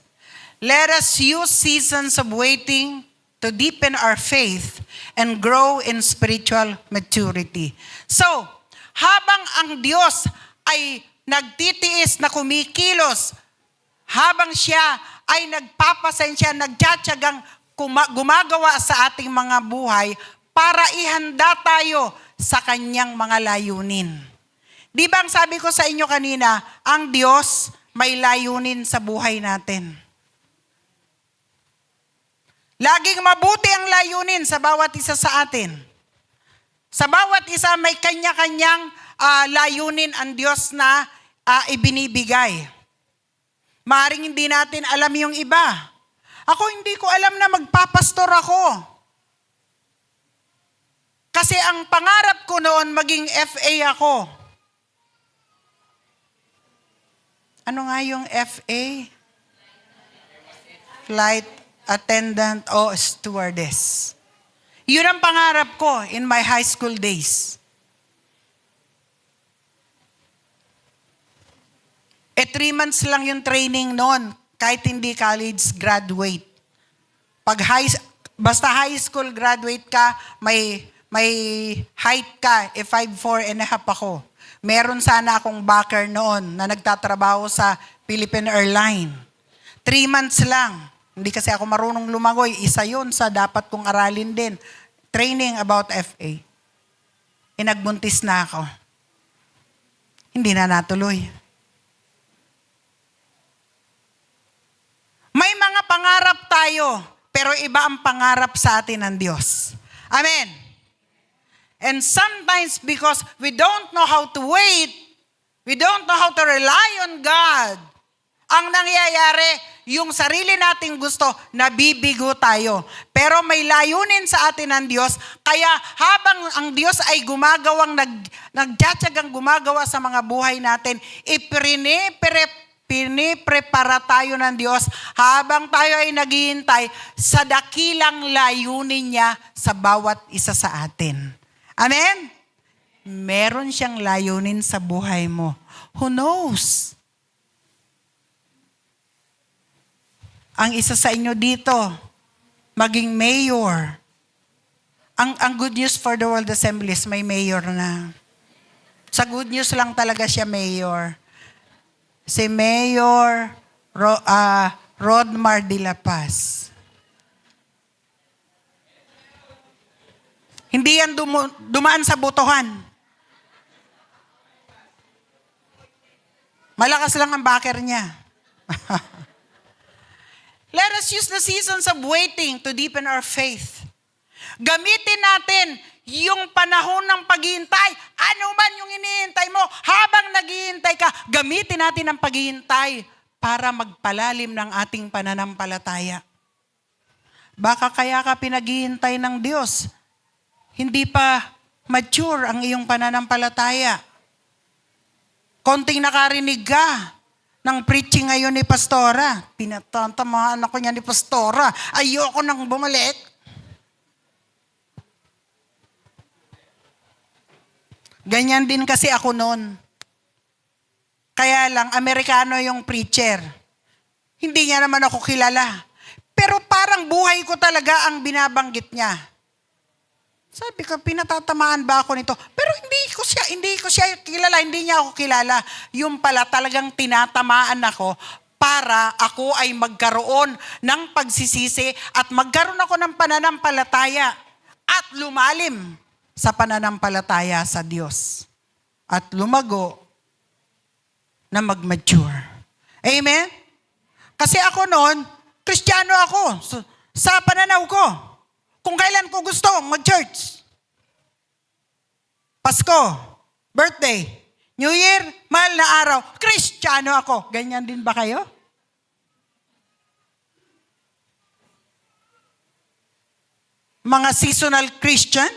Let us use seasons of waiting to deepen our faith and grow in spiritual maturity. So, habang ang Diyos ay nagtitiis na kumikilos, habang siya ay nagpapasensya, nagtsatsagang gumagawa sa ating mga buhay para ihanda tayo sa kanyang mga layunin. Di ba ang sabi ko sa inyo kanina, ang Diyos may layunin sa buhay natin. Laging mabuti ang layunin sa bawat isa sa atin. Sa bawat isa may kanya-kanyang layunin ang Diyos na ibinibigay. Maaaring hindi natin alam yung iba. Ako hindi ko alam na magpapastor ako. Kasi ang pangarap ko noon maging FA ako. Ano nga yung FA? Flight attendant o stewardess. Yun ang pangarap ko in my high school days. 3 months lang yung training noon, kahit hindi college graduate. Basta high school graduate ka, may height ka, 5'4" ako. Meron sana akong backer noon na nagtatrabaho sa Philippine Airlines. 3 months lang. Hindi kasi ako marunong lumagoy. Isa yun sa dapat kong aralin din. Training about FA. Nagbuntis na ako. Hindi na natuloy. May mga pangarap tayo, pero iba ang pangarap sa atin ng Diyos. Amen. And sometimes because we don't know how to wait, we don't know how to rely on God, ang nangyayari, yung sarili nating gusto, nabibigo tayo. Pero may layunin sa atin ng Diyos, kaya habang ang Diyos ay nagtsatsagang gumagawa sa mga buhay natin, piniprepara tayo ng Diyos habang tayo ay naghihintay sa dakilang layunin niya sa bawat isa sa atin. Amen? Meron siyang layunin sa buhay mo. Who knows? Ang isa sa inyo dito, maging mayor. Ang good news for the World Assemblies, may mayor na. Sa good news lang talaga siya mayor. Si Mayor Rodmar de la Paz. Hindi yan dumaan sa botohan. Malakas lang ang backer niya. Let us use the seasons of waiting to deepen our faith. Gamitin natin yung panahon ng paghihintay. Ano man yung hinihintay mo, habang naghihintay ka, gamitin natin ang paghihintay para magpalalim ng ating pananampalataya. Baka kaya ka pinaghihintay ng Diyos. Hindi pa mature ang iyong pananampalataya. Konting nakarinig ka ng preaching ngayon ni Pastora. Pinatatamaan ako niya ni Pastora. Ayoko nang bumalik. Ganyan din kasi ako noon. Kaya lang, Amerikano yung preacher. Hindi niya naman ako kilala. pero parang buhay ko talaga ang binabanggit niya. Sabi ko, pinatatamaan ba ako nito? Pero hindi ko siya kilala, hindi niya ako kilala. Yung pala talagang tinatamaan ako para ako ay magkaroon ng pagsisisi at magkaroon ako ng pananampalataya at lumalim sa pananampalataya sa Diyos. At lumago na mag-mature. Amen? Kasi ako noon, Kristiyano ako sa pananaw ko. Kung kailan ko gusto mag-church. Pasko, birthday, New Year, mahal na araw, Kristiyano ako. Ganyan din ba kayo? Mga seasonal Christian?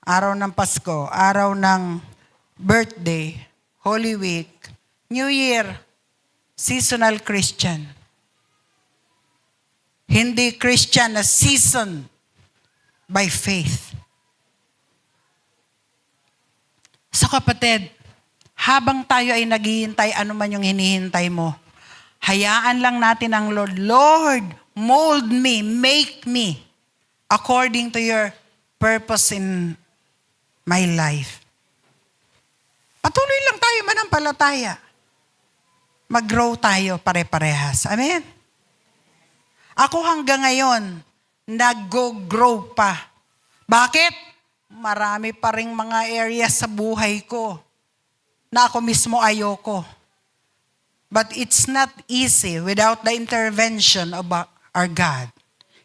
Araw ng Pasko, araw ng birthday, Holy Week, New Year, seasonal Christian. Hindi Christian na season by faith. So kapatid, habang tayo ay naghihintay, ano man yung hinihintay mo, hayaan lang natin ang Lord. Lord, mold me, make me according to your purpose in my life. Patuloy lang tayo manampalataya. Mag-grow tayo pare-parehas. Amen? Ako hanggang ngayon, nag-grow pa. Bakit? Marami pa ring mga areas sa buhay ko na ako mismo ayoko. But it's not easy without the intervention of our God.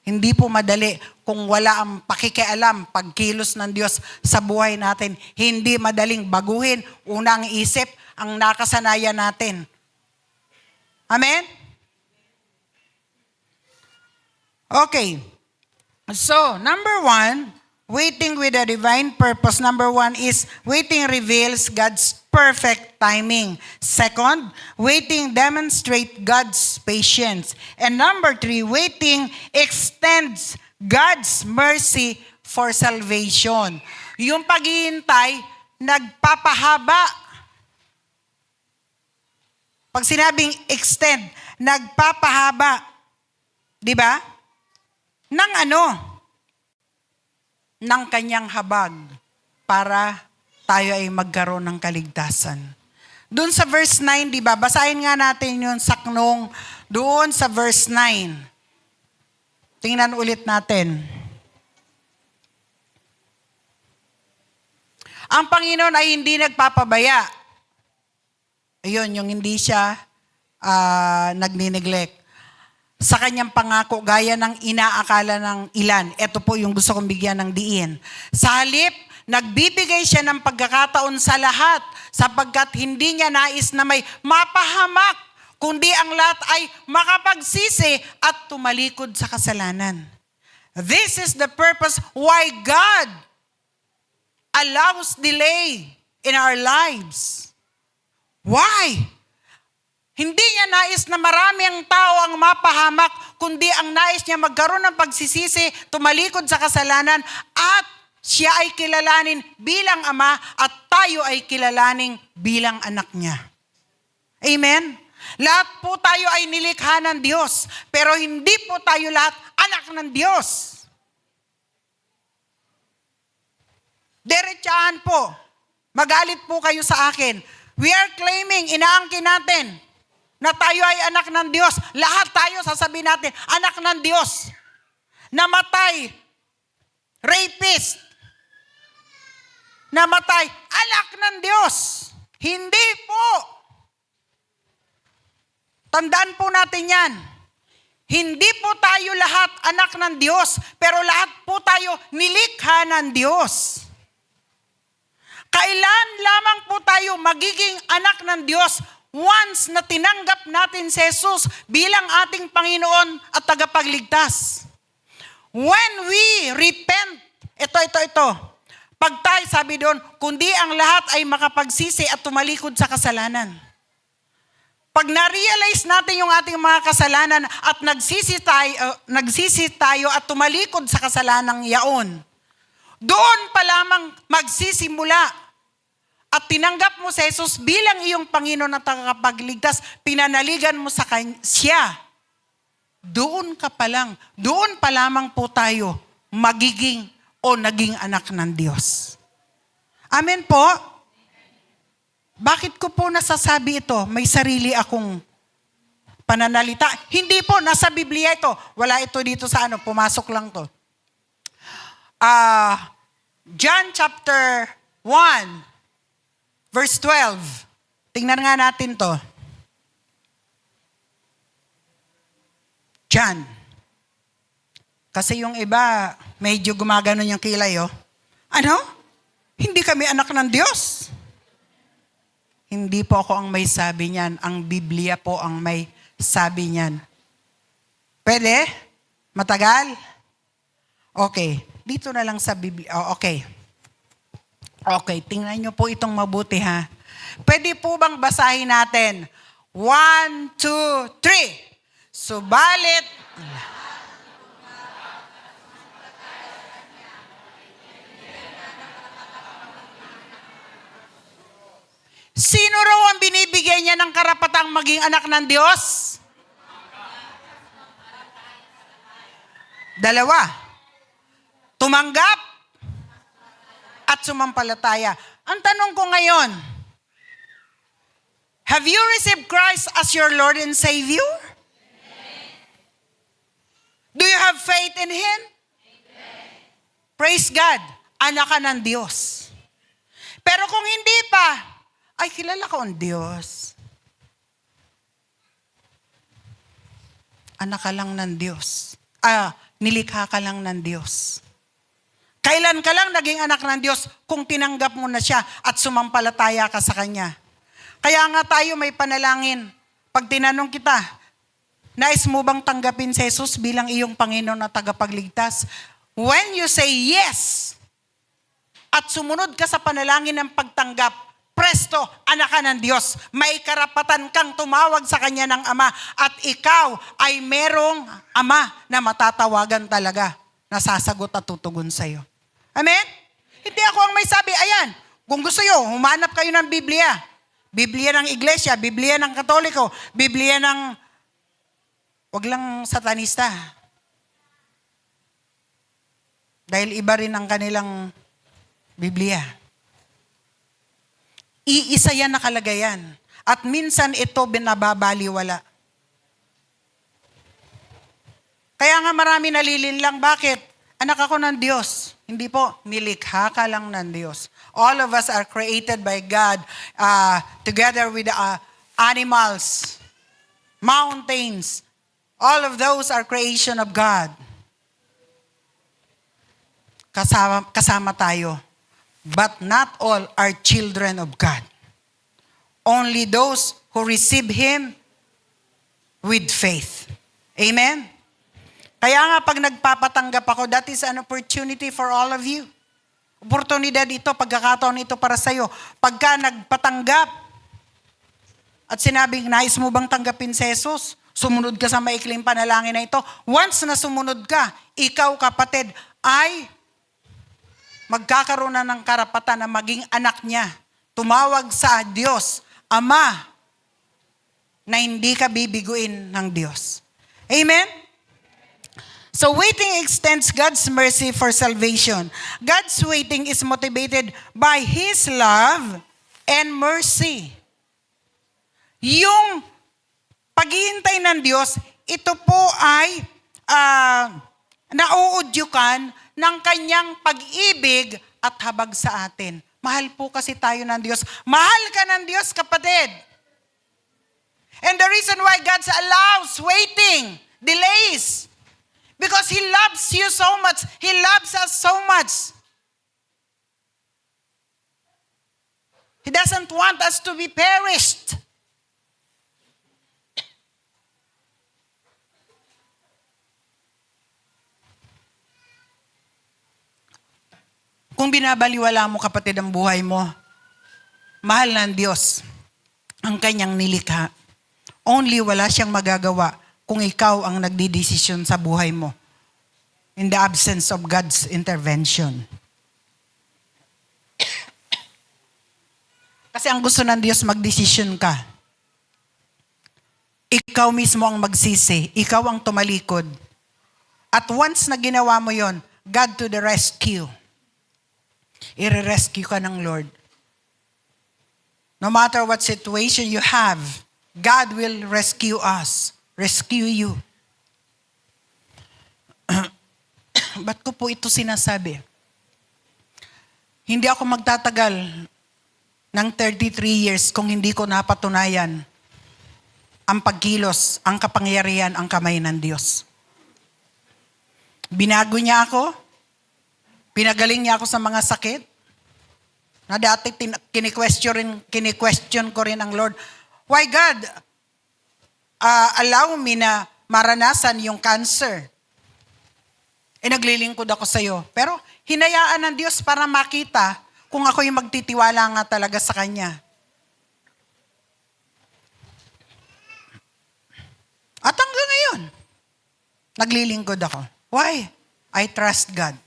Hindi po madali kung wala ang pakikialam, pagkilos ng Diyos sa buhay natin. Hindi madaling baguhin. Una ang isip, ang nakasanayan natin. Amen? Okay. So, number 1, waiting with a divine purpose. Number 1 is waiting reveals God's perfect timing. Second, waiting demonstrates God's patience. And number 3, waiting extends God's mercy for salvation. Yung paghihintay, nagpapahaba. Pag sinabing extend, nagpapahaba. Di ba? Ng kanyang habag para tayo ay magkaroon ng kaligtasan. Doon sa verse 9, di ba? Basahin nga natin yung saknong doon sa verse 9. Tingnan ulit natin. Ang Panginoon ay hindi nagpapabaya. Ayun, yung hindi siya nagni-neglect sa kanyang pangako gaya ng inaakala ng ilan. Ito po yung gusto kong bigyan ng diin. Sa halip, nagbibigay siya ng pagkakataon sa lahat sapagkat hindi niya nais na may mapahamak, kundi ang lahat ay makapagsisi at tumalikod sa kasalanan. This is the purpose why God allows delay in our lives. Why? Hindi niya nais na marami ang tao ang mapahamak, kundi ang nais niya magkaroon ng pagsisisi, tumalikod sa kasalanan, at siya ay kilalanin bilang ama at tayo ay kilalanin bilang anak niya. Amen? Lahat po tayo ay nilikha ng Diyos, pero hindi po tayo lahat anak ng Diyos. Diretsahan po. Magalit po kayo sa akin. We are claiming, inaangkin natin, na tayo ay anak ng Diyos. Lahat tayo sasabihin natin, anak ng Diyos. Namatay, rapist. Namatay, anak ng Diyos. Hindi po. Tandaan po natin yan. Hindi po tayo lahat anak ng Diyos, pero lahat po tayo nilikha ng Diyos. Kailan lamang po tayo magiging anak ng Diyos once na tinanggap natin si Jesus bilang ating Panginoon at tagapagligtas. When we repent, ito. Pag tayo, sabi doon, kundi ang lahat ay makapagsisi at tumalikod sa kasalanan. Pag na-realize natin yung ating mga kasalanan at nagsisi tayo at tumalikod sa kasalanang yaon, doon pa lamang magsisimula at tinanggap mo si Jesus bilang iyong Panginoon at tagapagligtas, pinanaligan mo siya, doon pa lamang po tayo magiging o naging anak ng Diyos. Amen po? Bakit ko po nasasabi ito? May sarili akong pananalita. Hindi po, nasa Biblia ito. Wala ito dito sa pumasok lang to. John chapter 1, verse 12. Tingnan nga natin to. John. Kasi yung iba, medyo gumagano yung kilay, oh. Ano? Hindi kami anak ng Diyos. Hindi po ako ang may sabi niyan. Ang Biblia po ang may sabi niyan. Pwede? Matagal? Okay. Dito na lang sa Biblia. Oh, okay. Okay, tingnan niyo po itong mabuti ha. Pwede po bang basahin natin? 1, 2, 3. Subalit, sino raw ang binibigyan niya ng karapatang maging anak ng Diyos? Dalawa. Tumanggap at sumampalataya. Ang tanong ko ngayon, have you received Christ as your Lord and Savior? Amen. Do you have faith in Him? Amen. Praise God. Anak ka ng Diyos. Pero kung hindi pa, ay kilala ko ang Diyos. Anak ka lang ng Diyos. Nilikha ka lang ng Diyos. Kailan ka lang naging anak ng Diyos kung tinanggap mo na siya at sumampalataya ka sa Kanya. Kaya nga tayo may panalangin. Pag tinanong kita, nais mo bang tanggapin si Jesus bilang iyong Panginoon at tagapagligtas? When you say yes, at sumunod ka sa panalangin ng pagtanggap, presto, anak ka ng Diyos. May karapatan kang tumawag sa Kanya ng Ama at ikaw ay merong Ama na matatawagan talaga, na sasagot at tutugon sa iyo. Amen? Hindi ako ang may sabi, ayan, kung gusto nyo, humanap kayo ng Biblia. Biblia ng Iglesia, Biblia ng Katoliko, Biblia ng, wag lang satanista. Dahil iba rin ang kanilang Biblia. Iisa yan nakalagay yan. At minsan ito binababaliwala. Kaya nga marami nalilinlang. Bakit? Anak ako ng Diyos. Hindi po, nilikha ka lang ng Diyos. All of us are created by God together with animals, mountains. All of those are creation of God. Kasama tayo. But not all are children of God. Only those who receive Him with faith. Amen? Kaya nga pag nagpapatanggap ako, that is an opportunity for all of you. Oportunidad ito, pagkakataon ito para sa'yo. Pagka nagpatanggap at sinabing, nais mo bang tanggapin si Jesus? Sumunod ka sa maikling panalangin na ito. Once na sumunod ka, ikaw kapatid, ay magkakaroon na ng karapatan na maging anak niya. Tumawag sa Diyos, Ama, na hindi ka bibiguin ng Diyos. Amen? So waiting extends God's mercy for salvation. God's waiting is motivated by His love and mercy. Yung paghihintay ng Diyos, ito po ay nauudyukan ng Kanyang pag-ibig at habag sa atin. Mahal po kasi tayo ng Diyos. Mahal ka ng Diyos, kapatid. And the reason why God allows waiting, delays, because He loves you so much. He loves us so much. He doesn't want us to be perished. Kung binabaliwala mo, kapatid, ang buhay mo, mahal ng Diyos ang Kanyang nilikha. Only wala siyang magagawa kung ikaw ang nagdidesisyon sa buhay mo in the absence of God's intervention. Kasi ang gusto ng Diyos, magdesisyon ka. Ikaw mismo ang magsisi. Ikaw ang tumalikod. At once na ginawa mo yon, God to the rescue. I-rescue ka ng Lord. No matter what situation you have, God will rescue us. Rescue you. Ba't ko po ito sinasabi? Hindi ako magtatagal ng 33 years kung hindi ko napatunayan ang pagkilos, ang kapangyarihan, ang kamay ng Diyos. Binago niya ako. Pinagaling niya ako sa mga sakit. Na dati kini-question ko rin ang Lord. Why God allow me na maranasan yung cancer? Naglilingkod ako sa iyo. Pero hinayaan ng Diyos para makita kung ako yung magtitiwala nga talaga sa Kanya. At hanggang ngayon, naglilingkod ako. Why? I trust God.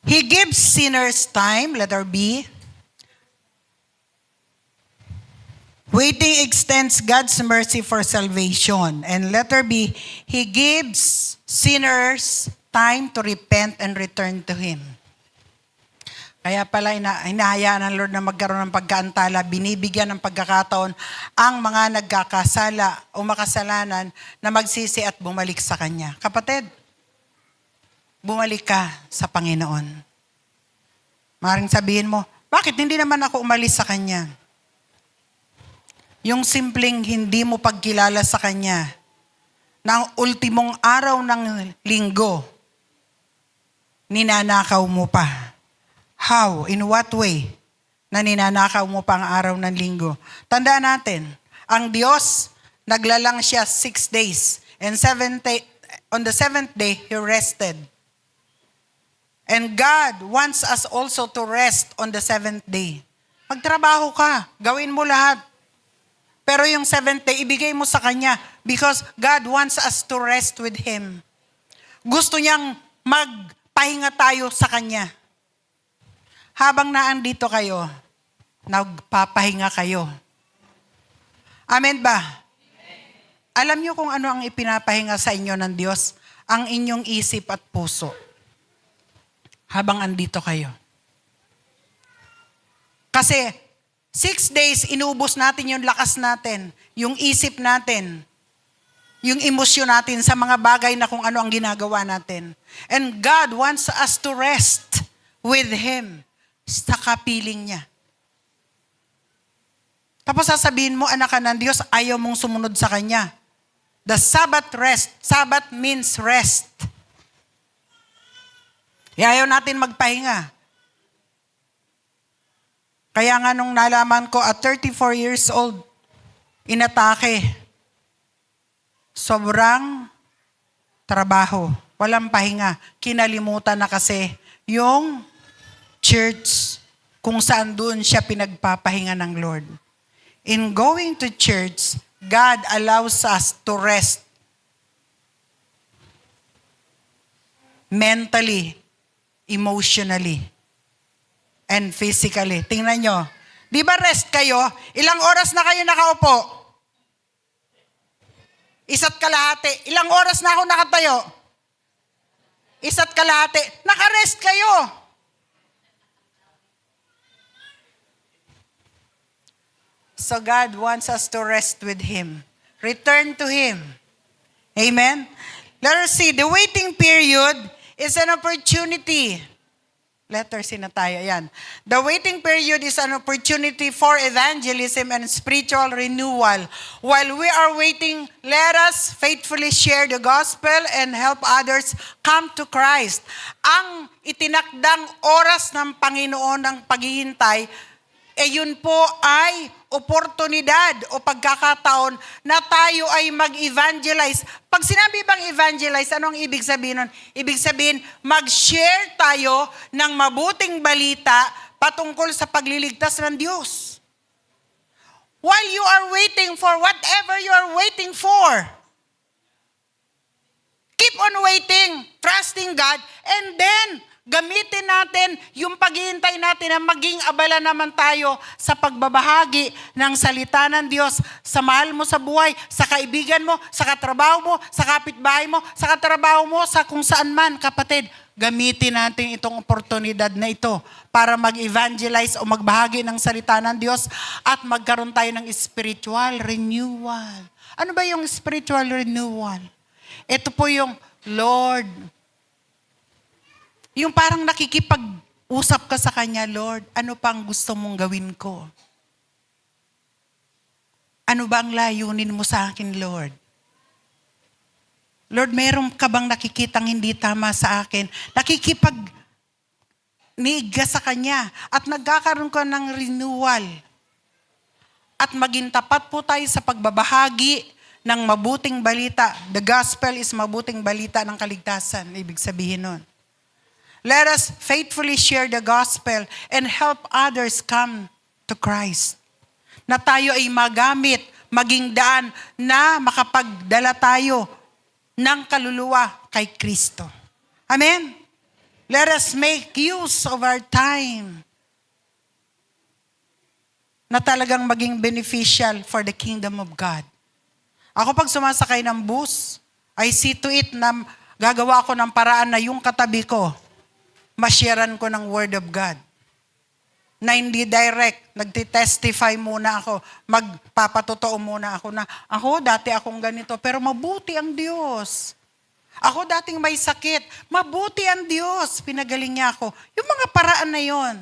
He gives sinners time, letter B. Waiting extends God's mercy for salvation. And letter B, He gives sinners time to repent and return to Him. Kaya pala hinahayaan ng Lord na magkaroon ng pagkaantala, binibigyan ng pagkakataon ang mga nagkakasala o makasalanan na magsisi at bumalik sa Kanya. Kapatid, bumalik ka sa Panginoon. Maaaring sabihin mo, bakit hindi naman ako umalis sa Kanya? Yung simpleng hindi mo pagkilala sa Kanya, na ang ultimong araw ng linggo, ninanakaw mo pa. How? In what way? Na ninanakaw mo pa ang araw ng linggo. Tandaan natin, ang Diyos, naglalang siya 6 days. And on the seventh day, He rested. And God wants us also to rest on the seventh day. Magtrabaho ka, gawin mo lahat. Pero yung seventh day, ibigay mo sa Kanya because God wants us to rest with Him. Gusto niyang magpahinga tayo sa Kanya. Habang naandito kayo, nagpapahinga kayo. Amen ba? Amen. Alam niyo kung ano ang ipinapahinga sa inyo ng Diyos? Ang inyong isip at puso. Habang andito kayo. Kasi 6 days, inubos natin yung lakas natin, yung isip natin, yung emosyon natin sa mga bagay na kung ano ang ginagawa natin. And God wants us to rest with Him sa kapiling niya. Tapos sasabihin mo, anak ka ng Diyos, ayaw mong sumunod sa Kanya. The Sabbath rest. Sabbath means rest. Ayaw natin magpahinga. Kaya nga nung nalaman ko at 34 years old, inatake. Sobrang trabaho. Walang pahinga. Kinalimutan na kasi yung church kung saan doon siya pinagpapahinga ng Lord. In going to church, God allows us to rest mentally, emotionally, and physically. Tingnan nyo. Di ba rest kayo? Ilang oras na kayo nakaupo? 1 kalahati. Ilang oras na ako nakatayo? 1 kalahati. Nakarest kayo. So God wants us to rest with Him. Return to Him. Amen? Let us see. The waiting period is an opportunity. Letter C na tayo. Yan. The waiting period is an opportunity for evangelism and spiritual renewal. While we are waiting, let us faithfully share the gospel and help others come to Christ. Ang itinakdang oras ng Panginoon ng paghihintay, yun po ay oportunidad o pagkakataon na tayo ay mag-evangelize. Pag sinabi bang evangelize, ano ang ibig sabihin nun? Ibig sabihin, mag-share tayo ng mabuting balita patungkol sa pagliligtas ng Diyos. While you are waiting for whatever you are waiting for, keep on waiting. Trust trusting God, and then gamitin natin yung paghihintay natin na maging abala naman tayo sa pagbabahagi ng salita ng Diyos sa mahal mo sa buhay, sa kaibigan mo, sa katrabaho mo, sa kapitbahay mo, sa katrabaho mo, sa kung saan man, kapatid. Gamitin natin itong oportunidad na ito para mag-evangelize o magbahagi ng salita ng Diyos at magkaroon tayo ng spiritual renewal. Ano ba yung spiritual renewal? Ito po yung, Lord, yung parang nakikipag-usap ka sa Kanya, Lord, ano pang gusto mong gawin ko? Ano ba ang layunin mo sa akin, Lord? Lord, meron ka bang nakikitang hindi tama sa akin? Nakikipag-niiga sa Kanya at nagkakaroon ka ng renewal. At maging tapat po tayo sa pagbabahagi ng mabuting balita. The gospel is mabuting balita ng kaligtasan. Ibig sabihin nun. Let us faithfully share the gospel and help others come to Christ. Na tayo ay magamit, maging daan na makapagdala tayo ng kaluluwa kay Kristo. Amen? Let us make use of our time na talagang maging beneficial for the kingdom of God. Ako pag sumasakay ng bus, I see to it na gagawa ko ng paraan na yung katabi ko, masyaran ko ng Word of God. Na hindi direct, nagtitestify muna ako, magpapatotoo muna ako na, ako dati akong ganito, pero mabuti ang Diyos. Ako dating may sakit, mabuti ang Diyos, pinagaling niya ako. Yung mga paraan na yon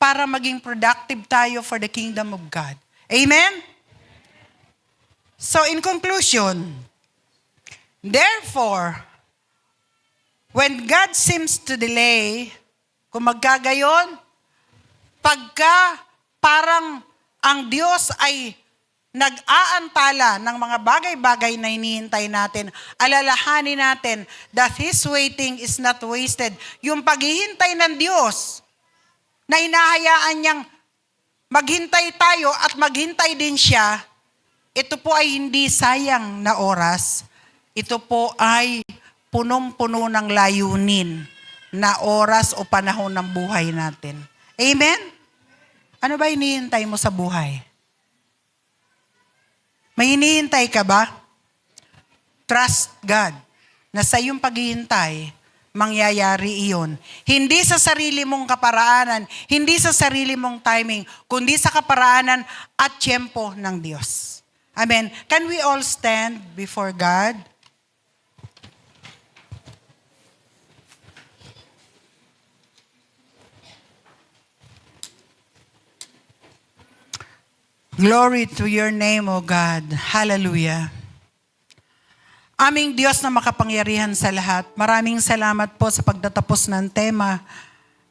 para maging productive tayo for the kingdom of God. Amen? So in conclusion, therefore, when God seems to delay, kung magkagayon, pagka parang ang Diyos ay nag-aantala ng mga bagay-bagay na hinihintay natin, alalahanin natin that His waiting is not wasted. Yung paghihintay ng Diyos, na hinahayaan niyang maghintay tayo at maghintay din siya, ito po ay hindi sayang na oras. Ito po ay punong-puno ng layunin na oras o panahon ng buhay natin. Amen? Ano ba hinihintay mo sa buhay? May hinihintay ka ba? Trust God na sa iyong paghihintay, mangyayari iyon. Hindi sa sarili mong kaparaanan, hindi sa sarili mong timing, kundi sa kaparaanan at tiyempo ng Diyos. Amen. Can we all stand before God? Glory to your name, O God. Hallelujah. Aming Diyos na makapangyarihan sa lahat, maraming salamat po sa pagtatapos ng tema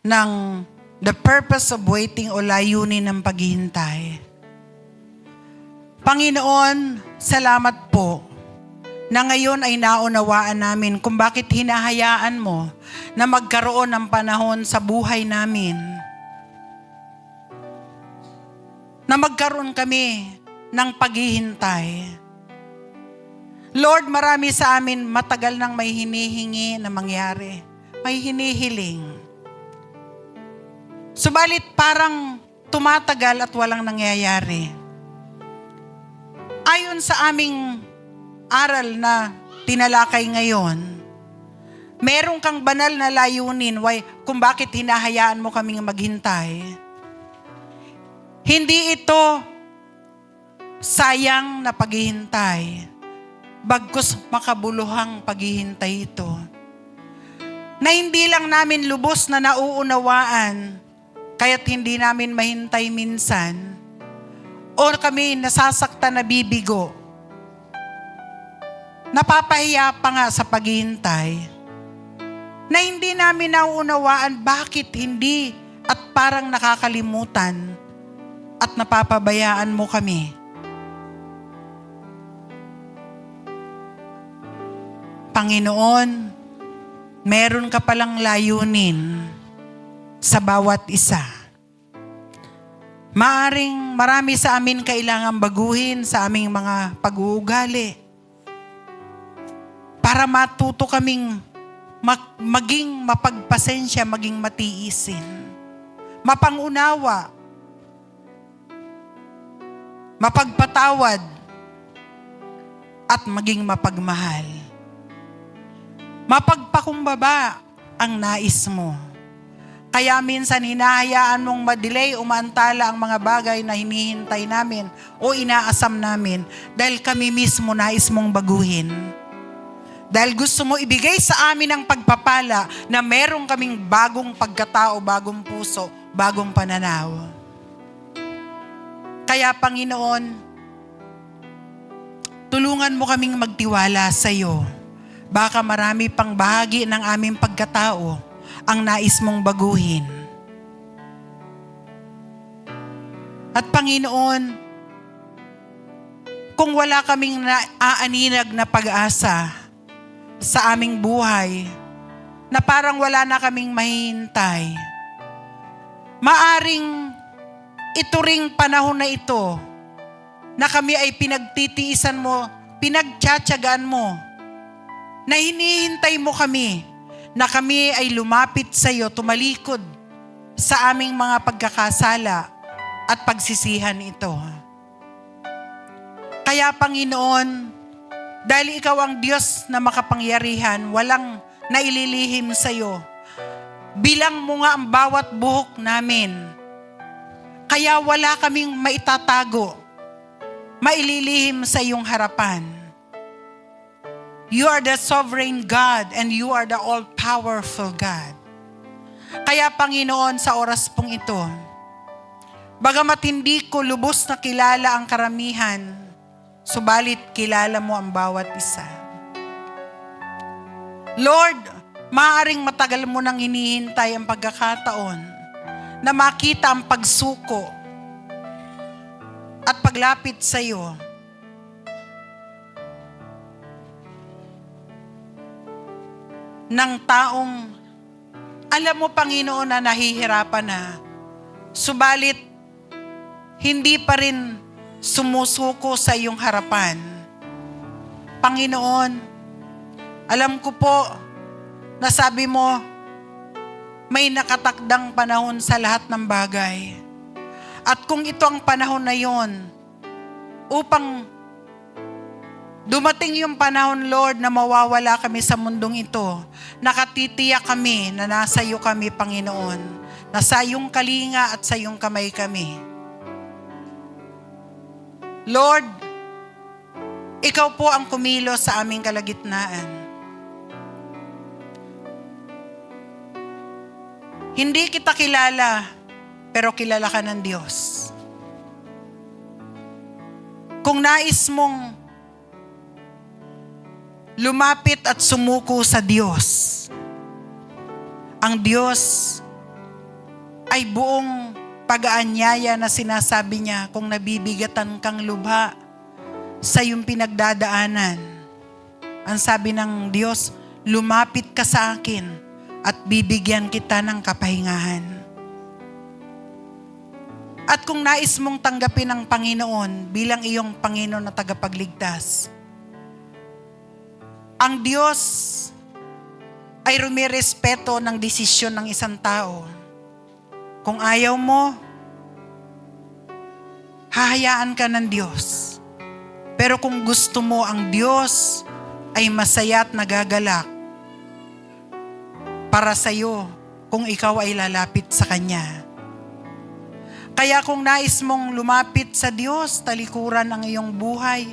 ng the purpose of waiting o layunin ng paghihintay. Panginoon, salamat po na ngayon ay naunawaan namin kung bakit hinahayaan mo na magkaroon ng panahon sa buhay namin. Na magkaroon kami ng paghihintay. Lord, marami sa amin matagal nang may hinihingi na mangyari. May hinihiling. Subalit parang tumatagal at walang nangyayari. Ayon sa aming aral na tinalakay ngayon, meron kang banal na layunin kung bakit hinahayaan mo kaming maghintay. Hindi ito sayang na paghihintay, bagkus makabuluhang paghihintay ito. Na hindi lang namin lubos na nauunawaan, kaya't hindi namin mahintay minsan, o kami nasasaktan na bibigo, napapahiya pa nga sa paghihintay, na hindi namin nauunawaan bakit hindi at parang nakakalimutan at napapabayaan mo kami. Panginoon, meron ka palang layunin sa bawat isa. Maaring marami sa amin kailangang baguhin sa aming mga pag-uugali para matuto kaming maging mapagpasensya, maging matiisin, mapangunawa, mapagpatawad, at maging mapagmahal. Mapagpakumbaba ang nais mo. Kaya minsan hinahayaan mong madelay, umaantala ang mga bagay na hinihintay namin o inaasam namin dahil kami mismo nais mong baguhin. Dahil gusto mo ibigay sa amin ang pagpapala na meron kaming bagong pagkatao, bagong puso, bagong pananaw. Kaya Panginoon, tulungan mo kaming magtiwala sa iyo. Baka marami pang bahagi ng aming pagkatao ang nais mong baguhin. At Panginoon, kung wala kaming naaaninag na pag-asa sa aming buhay, na parang wala na kaming mahihintay, maaring ito ring panahon na ito na kami ay pinagtitiisan mo, pinagtsatsagaan mo, na hinihintay mo kami, na kami ay lumapit sa iyo, tumalikod sa aming mga pagkakasala at pagsisihan ito. Kaya Panginoon, dahil ikaw ang Diyos na makapangyarihan, walang naililihim sa iyo. Bilang mo nga ang bawat buhok namin. Kaya wala kaming maitatago, maililihim sa iyong harapan. You are the sovereign God and you are the all-powerful God. Kaya Panginoon, sa oras pong ito, bagamat hindi ko lubos na kilala ang karamihan, subalit kilala mo ang bawat isa. Lord, maaaring matagal mo nang hinihintay ang pagkakataon na makita ang pagsuko at paglapit sa iyo. Ng taong, alam mo Panginoon na nahihirapan na, subalit hindi pa rin sumusuko sa iyong harapan. Panginoon, alam ko po na sabi mo, may nakatakdang panahon sa lahat ng bagay. At kung ito ang panahon na yon, upang dumating yung panahon, Lord, na mawawala kami sa mundong ito, nakatitiyak kami na nasa iyo kami, Panginoon, na sa iyong kalinga at sa iyong kamay kami. Lord, ikaw po ang kumilos sa aming kalagitnaan. Hindi kita kilala, pero kilala ka ng Diyos. Kung nais mong lumapit at sumuko sa Diyos, ang Diyos ay buong pag-aanyaya na sinasabi niya, kung nabibigatan kang lubha sa iyong pinagdadaanan, ang sabi ng Diyos, lumapit ka sa akin at bibigyan kita ng kapahingahan. At kung nais mong tanggapin ang Panginoon bilang iyong Panginoon na tagapagligtas, ang Diyos ay rumirespeto ng desisyon ng isang tao. Kung ayaw mo, hahayaan ka ng Diyos. Pero kung gusto mo, ang Diyos ay masaya at nagagalak para sa iyo kung ikaw ay lalapit sa Kanya. Kaya kung nais mong lumapit sa Diyos, talikuran ang iyong buhay,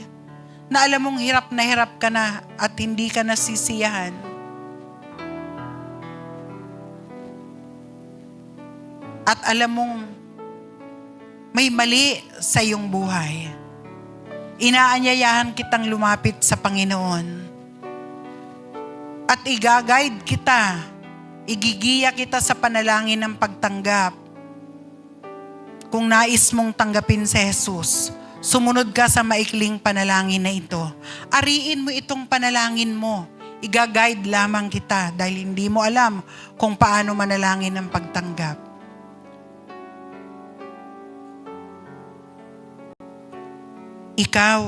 na alam mong hirap ka na at hindi ka nasisiyahan, at alam mong may mali sa iyong buhay, inaanyayahan kitang lumapit sa Panginoon at i-guide kita, igigiya kita sa panalangin ng pagtanggap. Kung nais mong tanggapin si Jesus, sumunod ka sa maikling panalangin na ito. Ariin mo itong panalangin mo. Iga-guide lamang kita dahil hindi mo alam kung paano manalangin ng pagtanggap. Ikaw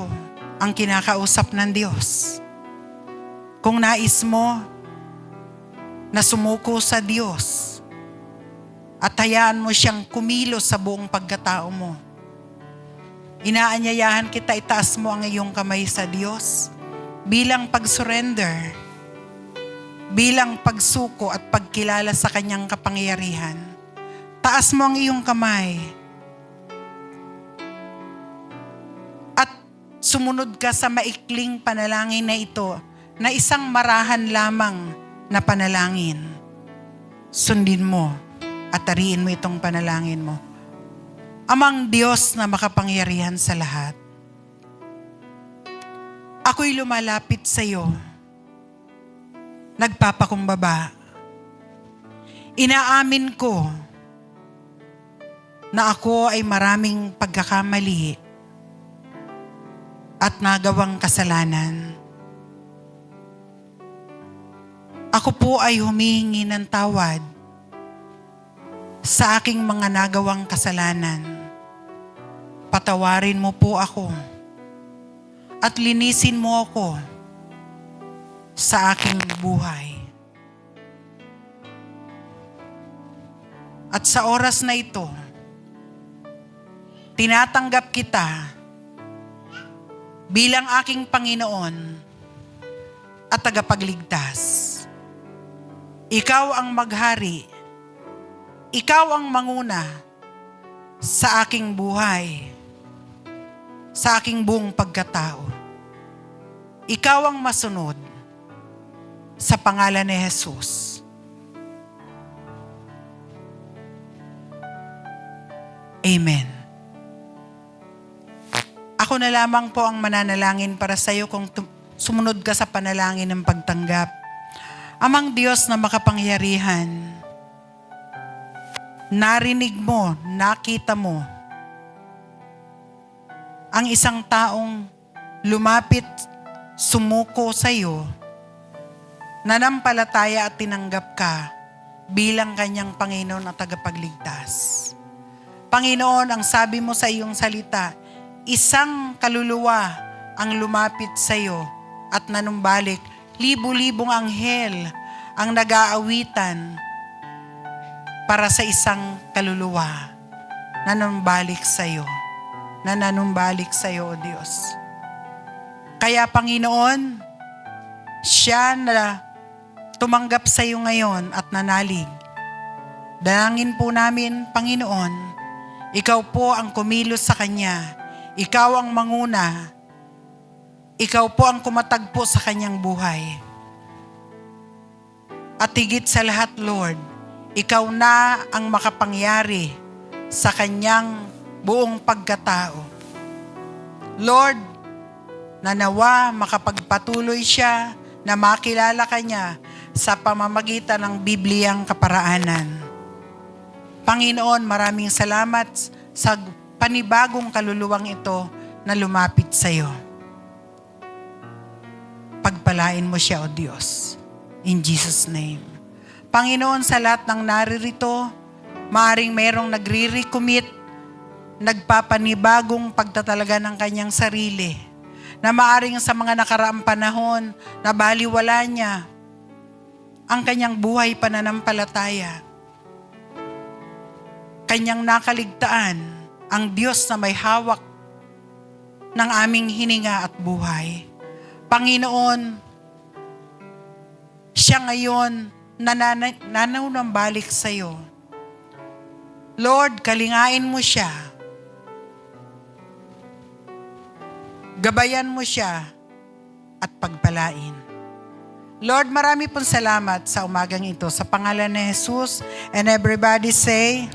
ang kinakausap ng Diyos. Kung nais mo, na sumuko sa Diyos at hayaan mo siyang kumilos sa buong pagkatao mo. Inaanyayahan kita, itaas mo ang iyong kamay sa Diyos bilang pag-surrender, bilang pagsuko at pagkilala sa Kanyang kapangyarihan. Taas mo ang iyong kamay at sumunod ka sa maikling panalangin na ito, na isang marahan lamang na panalangin. Sundin mo at tariin mo itong panalangin mo. Amang Diyos na makapangyarihan sa lahat, ako'y lumalapit sa iyo, nagpapakumbaba. Inaamin ko na ako ay maraming pagkakamali at nagawang kasalanan. Ako po ay humihingi ng tawad sa aking mga nagawang kasalanan. Patawarin mo po ako at linisin mo ako sa aking buhay. At sa oras na ito, tinatanggap kita bilang aking Panginoon at tagapagligtas. Ikaw ang maghari, ikaw ang manguna sa aking buhay, sa aking buong pagkatao. Ikaw ang masunod sa pangalan ni Jesus. Amen. Ako na lamang po ang mananalangin para sa iyo kung sumunod ka sa panalangin ng pagtanggap. Amang Diyos na makapangyarihan, narinig mo, nakita mo ang isang taong lumapit, sumuko sa iyo, nanampalataya at tinanggap ka bilang kanyang Panginoon at tagapagligtas. Panginoon, ang sabi mo sa iyong salita, isang kaluluwa ang lumapit sa iyo at nanumbalik. Libo-libong anghel ang nag-aawitan para sa isang kaluluwa na nanumbalik sa iyo. Na nanumbalik sa iyo, O Diyos. Kaya Panginoon, siya na tumanggap sa iyo ngayon at nanalig. Dalangin po namin, Panginoon, ikaw po ang kumilos sa kanya. Ikaw ang manguna. Ikaw po ang kumatagpo sa kanyang buhay. At higit sa lahat, Lord, ikaw na ang makapangyari sa kanyang buong pagkatao. Lord, nanawa makapagpatuloy siya na makilala ka niya sa pamamagitan ng Bibliyang kaparaanan. Panginoon, maraming salamat sa panibagong kaluluwang ito na lumapit sa iyo. Pagpalain mo siya, O Diyos. In Jesus' name. Panginoon, sa lahat ng naririto, maaring merong nagre-recommit, nagpapanibagong pagtatalaga ng kanyang sarili, na maaring sa mga nakaraang panahon, na baliwala niya ang kanyang buhay pananampalataya. Kanyang nakaligtaan ang Diyos na may hawak ng aming hininga at buhay. Panginoon, siya ngayon nananambalik sa iyo. Lord, kalingain mo siya. Gabayan mo siya at pagpalain. Lord, marami pong salamat sa umagang ito. Sa pangalan ni Jesus, and everybody say,